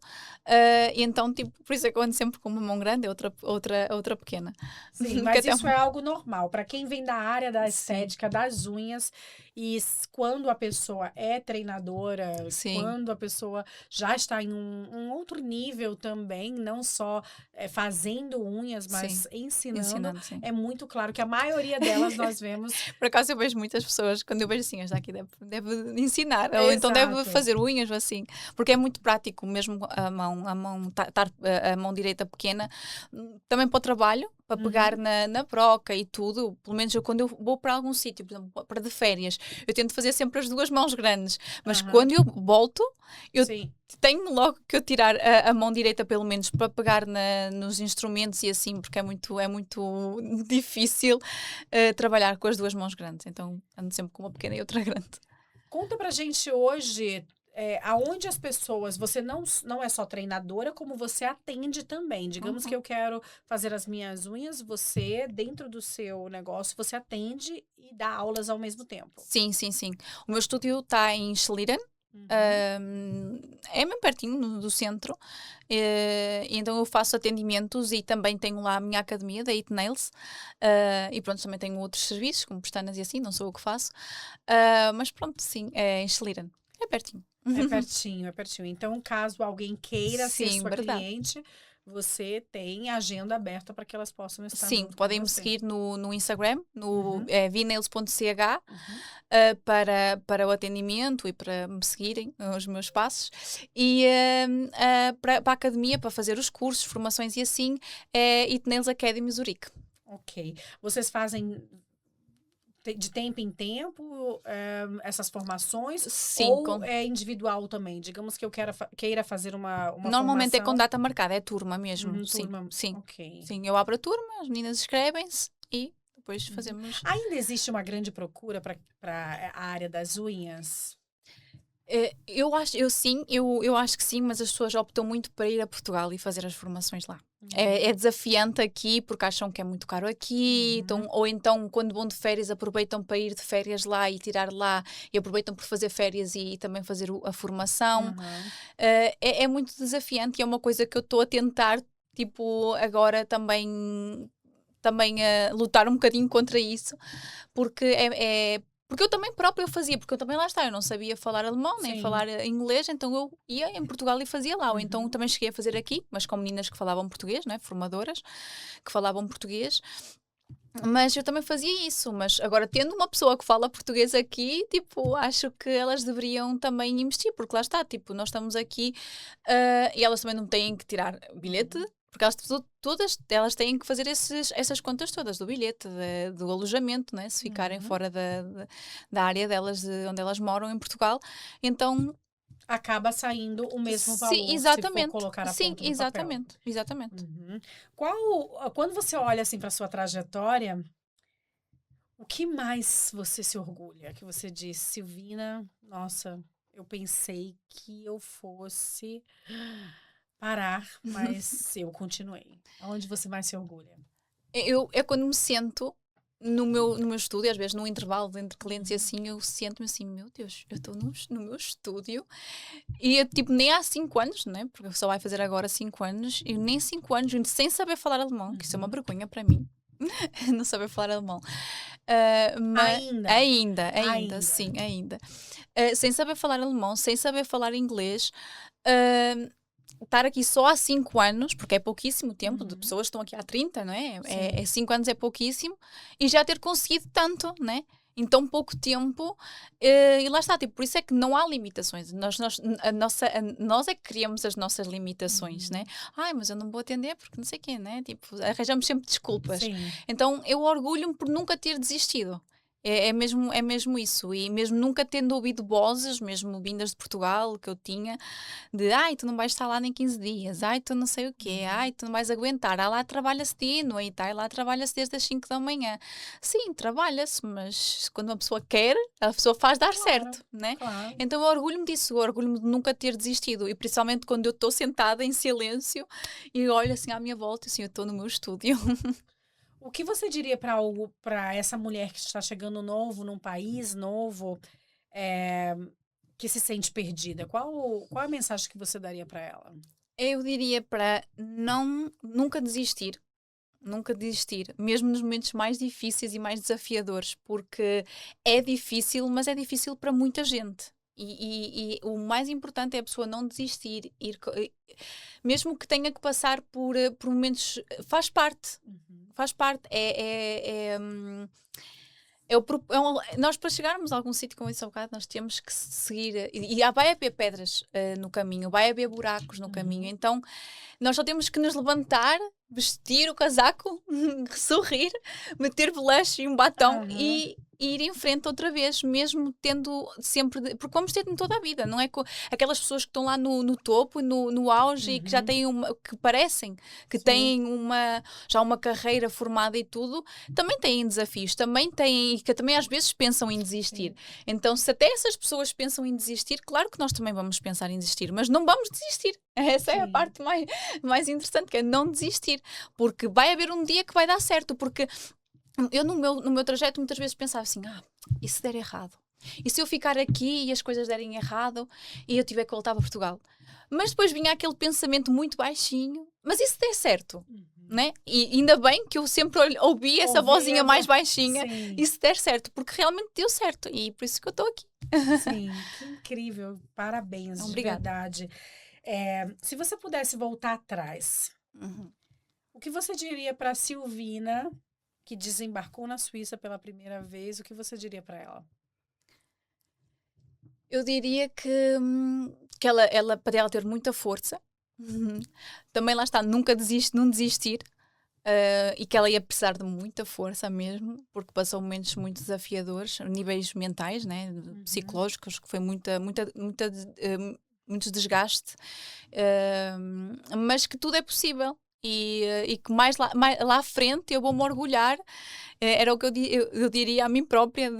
E então, tipo, por isso é que eu ando sempre com uma mão grande e outra pequena. Sim, mas isso é algo normal. Para quem vem da área da estética, das unhas, e quando a pessoa é treinadora, quando a pessoa já está em um outro nível também, não só fazendo unhas, mas ensinando, é muito claro que a maioria delas nós vemos. Por acaso eu vejo muitas pessoas, quando eu vejo assim, esta aqui deve ensinar, ou então deve fazer unhas ou assim, porque é muito prático mesmo a mão direita pequena, também para o trabalho, para pegar na broca e tudo. Pelo menos quando eu vou para algum sítio, por exemplo, para de férias, eu tento fazer sempre as duas mãos grandes, mas quando eu volto, eu tenho logo que eu tirar a mão direita, pelo menos, para pegar nos instrumentos e assim, porque é muito difícil trabalhar com as duas mãos grandes, então ando sempre com uma pequena e outra grande. Conta pra gente hoje aonde as pessoas, você não é só treinadora, como você atende também. Digamos que eu quero fazer as minhas unhas, você, dentro do seu negócio, você atende e dá aulas ao mesmo tempo. Sim. O meu estúdio está em Schlieren. É bem pertinho do centro, então eu faço atendimentos e também tenho lá a minha academia da It Nails, e pronto, também tenho outros serviços como pestanas e assim, não sou eu que faço, mas pronto, sim, é em Schlieren, é pertinho. É pertinho. Então, caso alguém queira ser sua cliente, você tem a agenda aberta para que elas possam estar junto podem com me você. seguir no Instagram, no vnails.ch, para o atendimento e para me seguirem os meus passos, e para a academia, para fazer os cursos, formações e assim, é It Nails Academy Zurique. Ok. Vocês fazem de tempo em tempo essas formações? Sim, ou é individual também? Digamos que eu queira fazer uma normalmente formação. é com data marcada, é turma mesmo. Turma. Sim. Okay. Sim, eu abro a turma, as meninas inscrevem-se e depois fazemos. Ainda existe uma grande procura para a área das unhas? Eu acho que sim, mas as pessoas optam muito para ir a Portugal e fazer as formações lá. É desafiante aqui porque acham que é muito caro aqui, ou então quando vão de férias aproveitam para ir de férias lá e tirar lá, e aproveitam por fazer férias e também fazer a formação. É muito desafiante e é uma coisa que eu estou a tentar, tipo, agora também a lutar um bocadinho contra isso, porque porque eu também própria eu fazia, porque eu também lá está, eu não sabia falar alemão, nem falar inglês, então eu ia em Portugal e fazia lá, ou então também cheguei a fazer aqui, mas com meninas que falavam português, né, formadoras, que falavam português, mas eu também fazia isso, mas agora tendo uma pessoa que fala português aqui, tipo, acho que elas deveriam também investir, porque lá está, tipo, nós estamos aqui e elas também não têm que tirar bilhete, porque todas elas têm que fazer essas contas todas do bilhete, do alojamento, né? Se ficarem fora da área delas, onde elas moram em Portugal. Então acaba saindo o mesmo valor. Sim, exatamente. Se for colocar a ponta no papel. Exatamente. Quando você olha assim para sua trajetória, o que mais você se orgulha? Que você diz, Silvina, nossa, eu pensei que eu fosse parar, mas eu continuei. Aonde você mais se orgulha? É quando me sento no meu estúdio, às vezes no intervalo entre clientes e assim, eu sento-me assim, meu Deus, eu estou no meu estúdio e eu, tipo, nem há 5 anos, né? Porque só vai fazer agora 5 anos, e nem 5 anos, sem saber falar alemão, que isso é uma vergonha para mim, não saber falar alemão. Mas Ainda, ainda, ainda. sim, ainda. Sem saber falar alemão, sem saber falar inglês, uh, estar aqui só há 5 anos, porque é pouquíssimo tempo, de pessoas que estão aqui há 30, não é? Sim. 5 anos é pouquíssimo, e já ter conseguido tanto, né? Em tão pouco tempo, e lá está, tipo, por isso é que não há limitações. Nós é que criamos as nossas limitações, né? Ai, mas eu não vou atender porque não sei quê, né? Tipo, arranjamos sempre desculpas. Sim. Então eu orgulho-me por nunca ter desistido. É mesmo isso. E mesmo nunca tendo ouvido vozes, mesmo vindas de Portugal, que eu tinha, de ai, tu não vais estar lá nem 15 dias, ai, tu não sei o quê, ai, tu não vais aguentar, lá trabalha-se de noite, ai, lá trabalha-se desde as 5 da manhã. Sim, trabalha-se, mas quando uma pessoa quer, a pessoa faz dar Claro, certo, né? claro. Então eu orgulho-me disso, eu orgulho-me de nunca ter desistido, e principalmente quando eu estou sentada em silêncio e olho assim à minha volta, assim, eu estou no meu estúdio. O que você diria para essa mulher que está chegando novo num país novo, é, que se sente perdida? Qual a mensagem que você daria para ela? Eu diria para nunca desistir. Nunca desistir, mesmo nos momentos mais difíceis e mais desafiadores, porque é difícil, mas é difícil para muita gente. E o mais importante é a pessoa não desistir, mesmo que tenha que passar por momentos, Uhum. faz parte. Nós, para chegarmos a algum sítio, como eu disse há bocado, nós temos que seguir. Vai haver pedras no caminho, vai haver buracos no caminho. Uhum. Então, nós só temos que nos levantar, vestir o casaco, sorrir, meter blush e um batom Aham. e ir em frente outra vez, mesmo tendo sempre. Porque vamos ter em toda a vida, não é? Aquelas pessoas que estão lá no topo, no auge e que já Uhum. têm que parecem que Sim. têm já uma carreira formada e tudo, também têm desafios, também têm, e que também às vezes pensam em desistir. Sim. Então, se até essas pessoas pensam em desistir, claro que nós também vamos pensar em desistir, mas não vamos desistir. Essa é a Sim. parte mais interessante, que é não desistir, porque vai haver um dia que vai dar certo, porque eu no meu trajeto muitas vezes pensava assim, e se der errado? E se eu ficar aqui e as coisas derem errado e eu tiver que voltar para Portugal? Mas depois vinha aquele pensamento muito baixinho, mas e se der certo? Uhum. Né? E ainda bem que eu sempre ouvi essa Ouvir vozinha mais baixinha, Sim. e se der certo, porque realmente deu certo, e por isso que eu estou aqui. Sim, que incrível. Parabéns, de Obrigada. verdade. Se você pudesse voltar atrás, Uhum. o que você diria para Silvina, que desembarcou na Suíça pela primeira vez? O que você diria para ela? Eu diria que ela, para ela ter muita força, também lá está, nunca desiste, não desistir, e que ela ia precisar de muita força mesmo, porque passou momentos muito desafiadores, a níveis mentais, né, Uhum. psicológicos, que foi muito desgaste, mas que tudo é possível. E que mais lá à frente eu vou-me orgulhar. Era o que eu diria a mim própria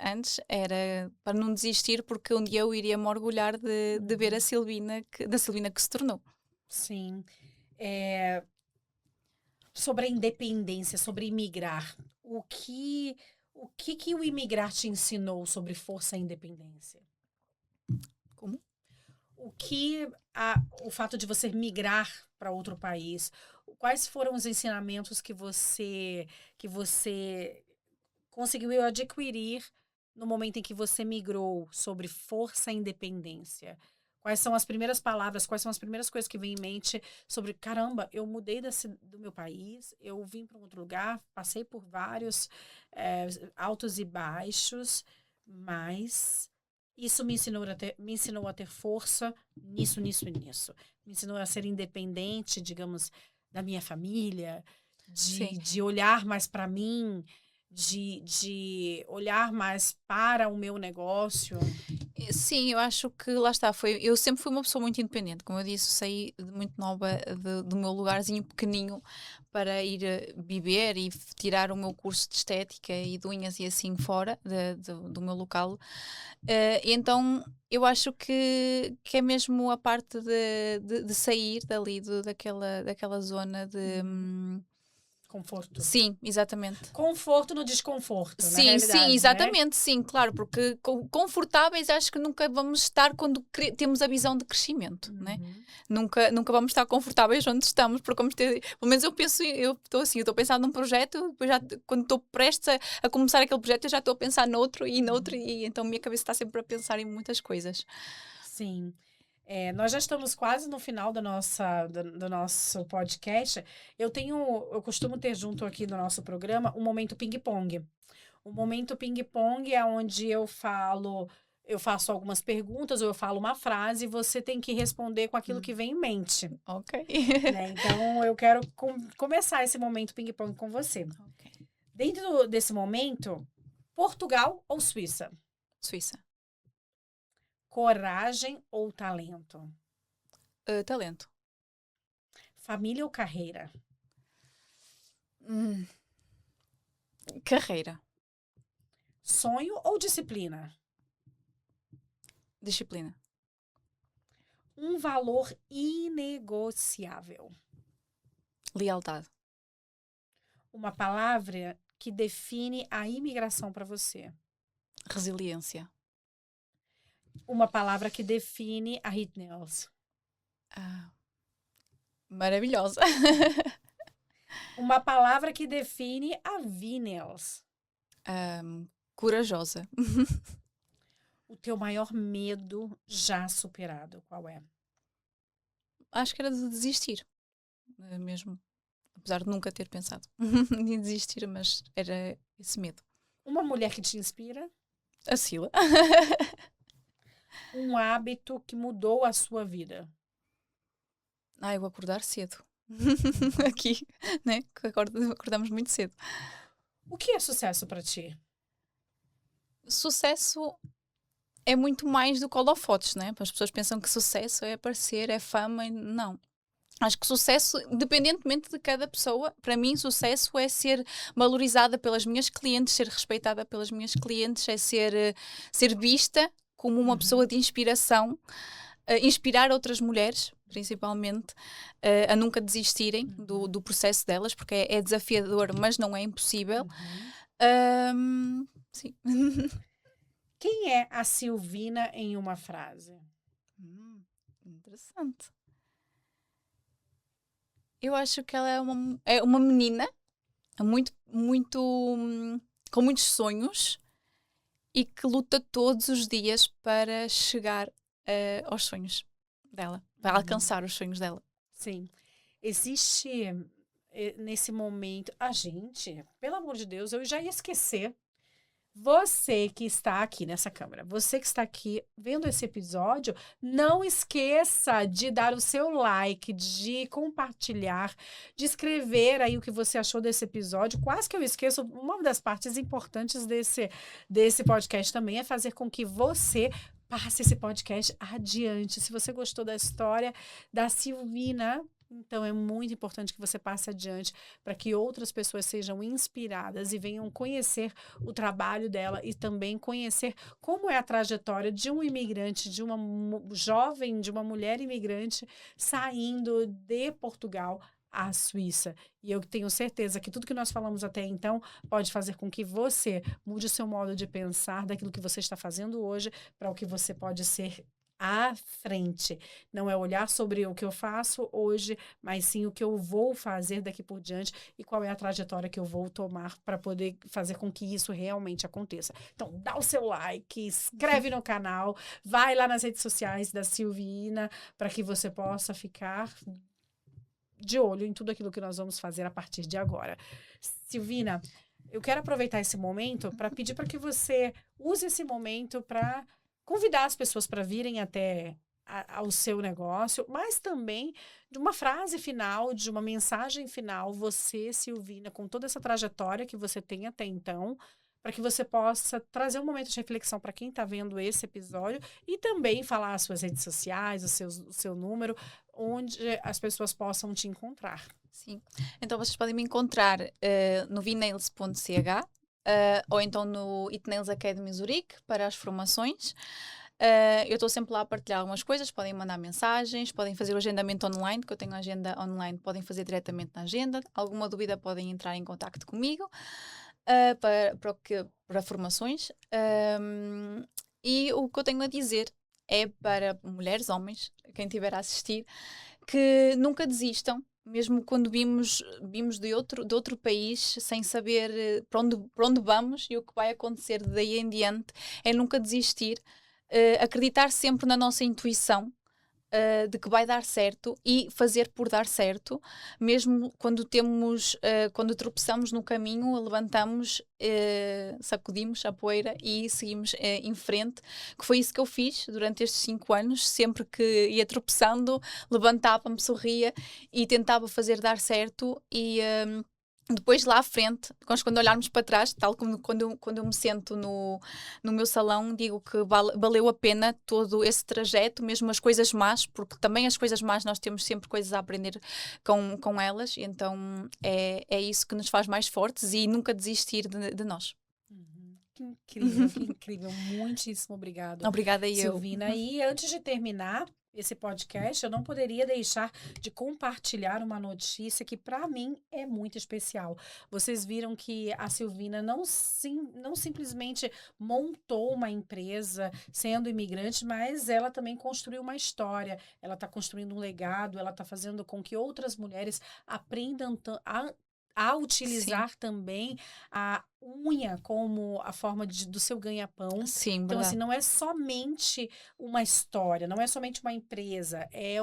antes, era para não desistir, porque um dia eu iria me orgulhar de ver a Uhum. Silvina, da Silvina que se tornou. Sim. É, sobre a independência, sobre imigrar. O que o imigrar te ensinou sobre força e independência? Como? O fato de você migrar para outro país, quais foram os ensinamentos que você conseguiu adquirir no momento em que você migrou sobre força e independência? Quais são as primeiras palavras, quais são as primeiras coisas que vêm em mente sobre, caramba, eu mudei do meu país, eu vim para um outro lugar, passei por vários altos e baixos, mas isso me ensinou a ter força nisso, nisso e nisso. Me ensinou a ser independente, digamos, da minha família, Sim. de olhar mais para mim, de olhar mais para o meu negócio. Sim, eu acho que lá está, eu sempre fui uma pessoa muito independente, como eu disse, saí de muito nova do meu lugarzinho pequeninho para ir viver e tirar o meu curso de estética e de unhas e assim fora do meu local. Então eu acho que é mesmo a parte de sair dali, daquela zona de. Uhum. Conforto. Sim, exatamente. Conforto no desconforto, na Sim, realidade, né? exatamente, sim, claro, porque confortáveis acho que nunca vamos estar quando temos a visão de crescimento, né? Uhum. Nunca vamos estar confortáveis onde estamos, porque pelo menos eu estou assim, eu estou a pensar num projeto, depois quando estou prestes a começar aquele projeto, eu já estou a pensar noutro e noutro, Uhum. e então a minha cabeça está sempre a pensar em muitas coisas. Sim. Nós já estamos quase no final do nosso podcast. Eu costumo ter junto aqui no nosso programa um momento ping-pong. O momento ping-pong é onde eu faço algumas perguntas ou eu falo uma frase e você tem que responder com aquilo que Hum, vem em mente, ok. né? Então eu quero começar esse momento ping-pong com você. Ok. Dentro desse momento, Portugal ou Suíça? Suíça. Coragem ou talento? Talento. Família ou carreira? Hum, Carreira. Sonho ou disciplina? Disciplina. Um valor inegociável. Lealdade. Uma palavra que define a imigração para você. Resiliência. Uma palavra que define a Hit Nails. Ah, maravilhosa. Uma palavra que define a V-Nails. Corajosa. O teu maior medo já superado, qual é? Acho que era de desistir, mesmo. Apesar de nunca ter pensado em desistir, mas era esse medo. Uma mulher que te inspira. A Sila. Um hábito que mudou a sua vida. Eu vou acordar cedo. Uhum. Aqui, né? Que acordamos muito cedo. O que é sucesso para ti? Sucesso é muito mais do que holofotes, né? As pessoas pensam que sucesso é aparecer, é fama. Não. Acho que sucesso, independentemente de cada pessoa, para mim, sucesso é ser valorizada pelas minhas clientes, ser respeitada pelas minhas clientes, é ser vista como uma pessoa Uhum. de inspiração, inspirar outras mulheres, principalmente, a nunca desistirem Uhum. do processo delas, porque é desafiador, mas não é impossível. Uhum. Sim. Quem é a Silvina em uma frase? Interessante. Eu acho que ela é uma menina muito, muito, com muitos sonhos e que luta todos os dias para chegar aos sonhos dela, para Uhum. alcançar os sonhos dela. Sim. Existe nesse momento. A gente, pelo amor de Deus, eu já ia esquecer. Você que está aqui nessa câmera, você que está aqui vendo esse episódio, não esqueça de dar o seu like, de compartilhar, de escrever aí o que você achou desse episódio. Quase que eu esqueço, uma das partes importantes desse podcast também é fazer com que você passe esse podcast adiante. Se você gostou da história da Silvina, então é muito importante que você passe adiante para que outras pessoas sejam inspiradas e venham conhecer o trabalho dela e também conhecer como é a trajetória de um imigrante, de uma jovem, de uma mulher imigrante saindo de Portugal à Suíça. E eu tenho certeza que tudo que nós falamos até então pode fazer com que você mude o seu modo de pensar daquilo que você está fazendo hoje para o que você pode ser à frente. Não é olhar sobre o que eu faço hoje, mas sim o que eu vou fazer daqui por diante e qual é a trajetória que eu vou tomar para poder fazer com que isso realmente aconteça. Então, dá o seu like, inscreve no canal, vai lá nas redes sociais da Silvina para que você possa ficar de olho em tudo aquilo que nós vamos fazer a partir de agora. Silvina, eu quero aproveitar esse momento para pedir para que você use esse momento para convidar as pessoas para virem até ao seu negócio, mas também de uma frase final, de uma mensagem final, você, Silvina, com toda essa trajetória que você tem até então, para que você possa trazer um momento de reflexão para quem está vendo esse episódio e também falar as suas redes sociais, o seu número, onde as pessoas possam te encontrar. Sim. Então vocês podem me encontrar no vinails.ch ou então no It Nails Academy Zurique para as formações. Eu estou sempre lá a partilhar algumas coisas, podem mandar mensagens, podem fazer o agendamento online, que eu tenho agenda online, podem fazer diretamente na agenda. Alguma dúvida podem entrar em contacto comigo para formações. E o que eu tenho a dizer é para mulheres, homens, quem estiver a assistir, que nunca desistam, mesmo quando vimos de outro país, sem saber para onde vamos e o que vai acontecer daí em diante, é nunca desistir. Acreditar sempre na nossa intuição de que vai dar certo e fazer por dar certo, mesmo quando quando tropeçamos no caminho, levantamos, sacudimos a poeira e seguimos em frente, que foi isso que eu fiz durante estes 5 anos. Sempre que ia tropeçando, levantava-me, sorria e tentava fazer dar certo. E depois lá à frente, quando olharmos para trás, tal como quando eu me sento no meu salão, digo que valeu a pena todo esse trajeto, mesmo as coisas más, porque também as coisas más nós temos sempre coisas a aprender com elas, e então é isso que nos faz mais fortes e nunca desistir de nós. Que incrível, que incrível. Muitíssimo obrigado, Obrigada, Silvina. E antes de terminar esse podcast, eu não poderia deixar de compartilhar uma notícia que para mim é muito especial. Vocês viram que a Silvina não simplesmente montou uma empresa sendo imigrante, mas ela também construiu uma história. Ela está construindo um legado, ela está fazendo com que outras mulheres aprendam a utilizar também a unha como a forma do seu ganha-pão. Sim, então, verdade. assim, não é somente uma história, não é somente uma empresa, é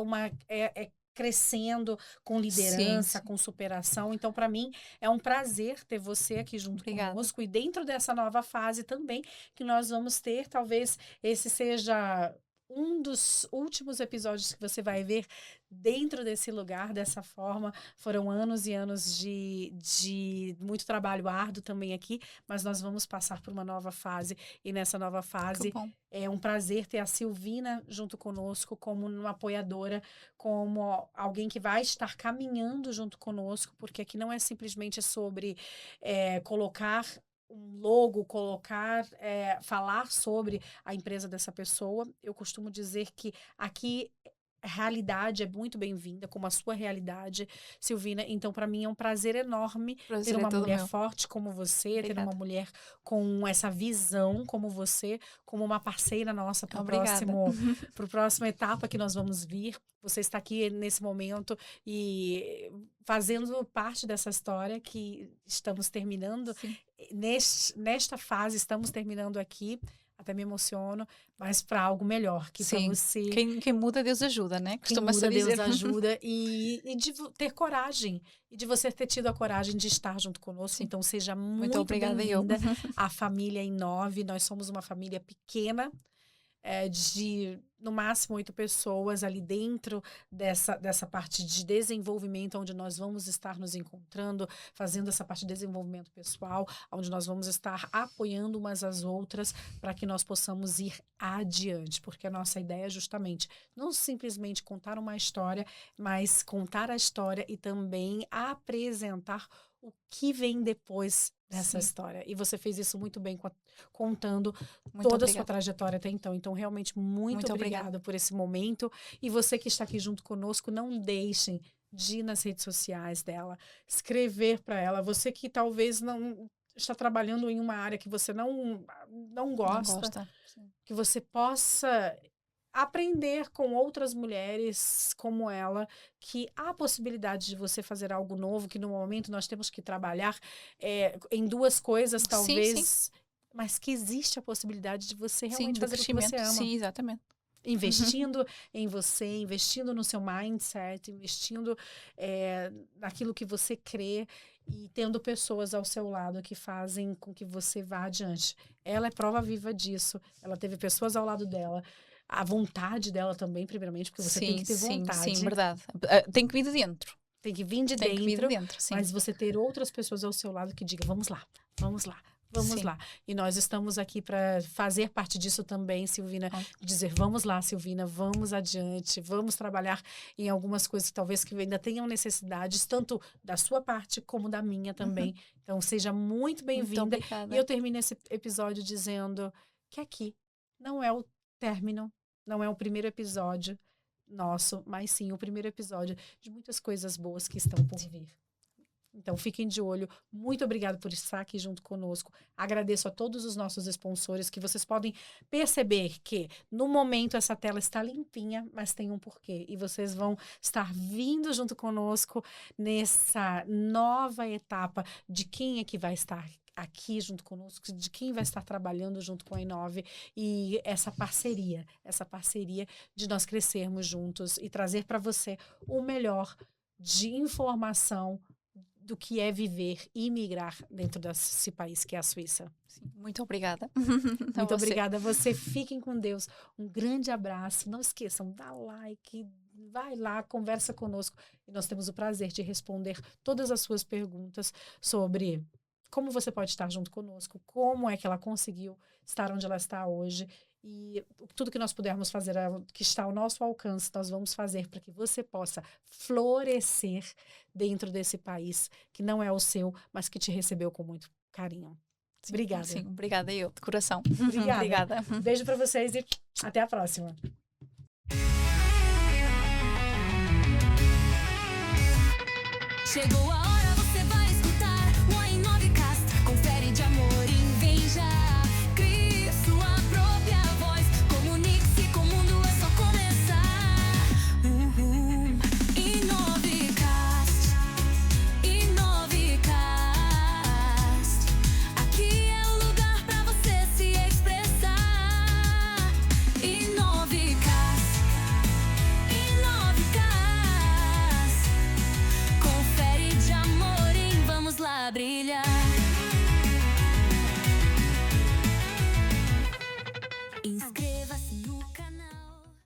crescendo com liderança, Sim. com superação. Então, para mim, é um prazer ter você aqui junto Obrigada. conosco e dentro dessa nova fase também que nós vamos ter, talvez esse seja um dos últimos episódios que você vai ver dentro desse lugar, dessa forma. Foram anos e anos de muito trabalho árduo também aqui, mas nós vamos passar por uma nova fase, e nessa nova fase é um prazer ter a Silvina junto conosco como uma apoiadora, como alguém que vai estar caminhando junto conosco, porque aqui não é simplesmente sobre colocar um logo, falar sobre a empresa dessa pessoa. Eu costumo dizer que aqui a realidade é muito bem-vinda, como a sua realidade, Silvina. Então, para mim, é um prazer enorme ter uma mulher forte como você, ter uma mulher com essa visão como você, como uma parceira nossa para a próxima etapa que nós vamos vir. Você está aqui nesse momento e fazendo parte dessa história que estamos terminando. Nesta fase, estamos terminando aqui. Até me emociono, mas para algo melhor, que para você... Quem muda, Deus ajuda, né? Costuma-se dizer. Deus ajuda e de ter coragem, e de você ter tido a coragem de estar junto conosco. Então, seja muito bem-vinda à família i9. Nós somos uma família pequena, de no máximo 8 pessoas ali dentro dessa parte de desenvolvimento, onde nós vamos estar nos encontrando, fazendo essa parte de desenvolvimento pessoal, onde nós vamos estar apoiando umas às outras para que nós possamos ir adiante, porque a nossa ideia é justamente não simplesmente contar uma história, mas contar a história e também apresentar o que vem depois dessa história. E você fez isso muito bem, contando toda a sua trajetória até então. Então, realmente, muito obrigada por esse momento. E você que está aqui junto conosco, não deixem de ir nas redes sociais dela, escrever para ela. Você que talvez não está trabalhando em uma área que você não gosta. Que você possa aprender com outras mulheres como ela, que há a possibilidade de você fazer algo novo, que no momento nós temos que trabalhar em 2 coisas, talvez, mas que existe a possibilidade de você realmente fazer o que você ama. Sim, exatamente. Investindo em você, investindo no seu mindset, investindo naquilo que você crê e tendo pessoas ao seu lado que fazem com que você vá adiante. Ela é prova viva disso. Ela teve pessoas ao lado dela. A vontade dela também, primeiramente, porque você tem que ter vontade. Sim, verdade. Tem que vir de dentro. Tem que vir de dentro, mas você ter outras pessoas ao seu lado que digam, vamos lá, Vamos Sim. lá. E nós estamos aqui para fazer parte disso também, Silvina. Dizer, vamos lá, Silvina, vamos adiante, vamos trabalhar em algumas coisas que talvez que ainda tenham necessidades, tanto da sua parte como da minha também. Então, seja muito Muito bem-vinda. E obrigada. eu termino esse episódio dizendo que aqui não é o término, não é o primeiro episódio nosso, mas sim o primeiro episódio de muitas coisas boas que estão por vir. Então, fiquem de olho. Muito obrigada por estar aqui junto conosco. Agradeço a todos os nossos sponsores, que vocês podem perceber que, no momento, essa tela está limpinha, mas tem um porquê. E vocês vão estar vindo junto conosco nessa nova etapa de quem é que vai estar aqui junto conosco, de quem vai estar trabalhando junto com a Inove, e essa parceria de nós crescermos juntos e trazer para você o melhor de informação do que é viver e migrar dentro desse país que é a Suíça. Sim, muito obrigada. Muito obrigada a você. Fiquem com Deus. Um grande abraço. Não esqueçam, dá like, vai lá, conversa conosco. E nós temos o prazer de responder todas as suas perguntas sobre como você pode estar junto conosco, como é que ela conseguiu estar onde ela está hoje. E tudo que nós pudermos fazer, que está ao nosso alcance, nós vamos fazer para que você possa florescer dentro desse país que não é o seu, mas que te recebeu com muito carinho. Sim, Obrigada. Sim, obrigada eu, de coração. Obrigada. Beijo para vocês e até a próxima. Chegou a hora, você vai escutar o i9cast. Confere de amor e inveja. Crie sua própria voz. Comunique-se com o mundo, é só começar. i9cast. i9cast. Aqui é o lugar pra você se expressar. i9cast. i9cast. Confere de amor e vamos lá brilhar. Inscreva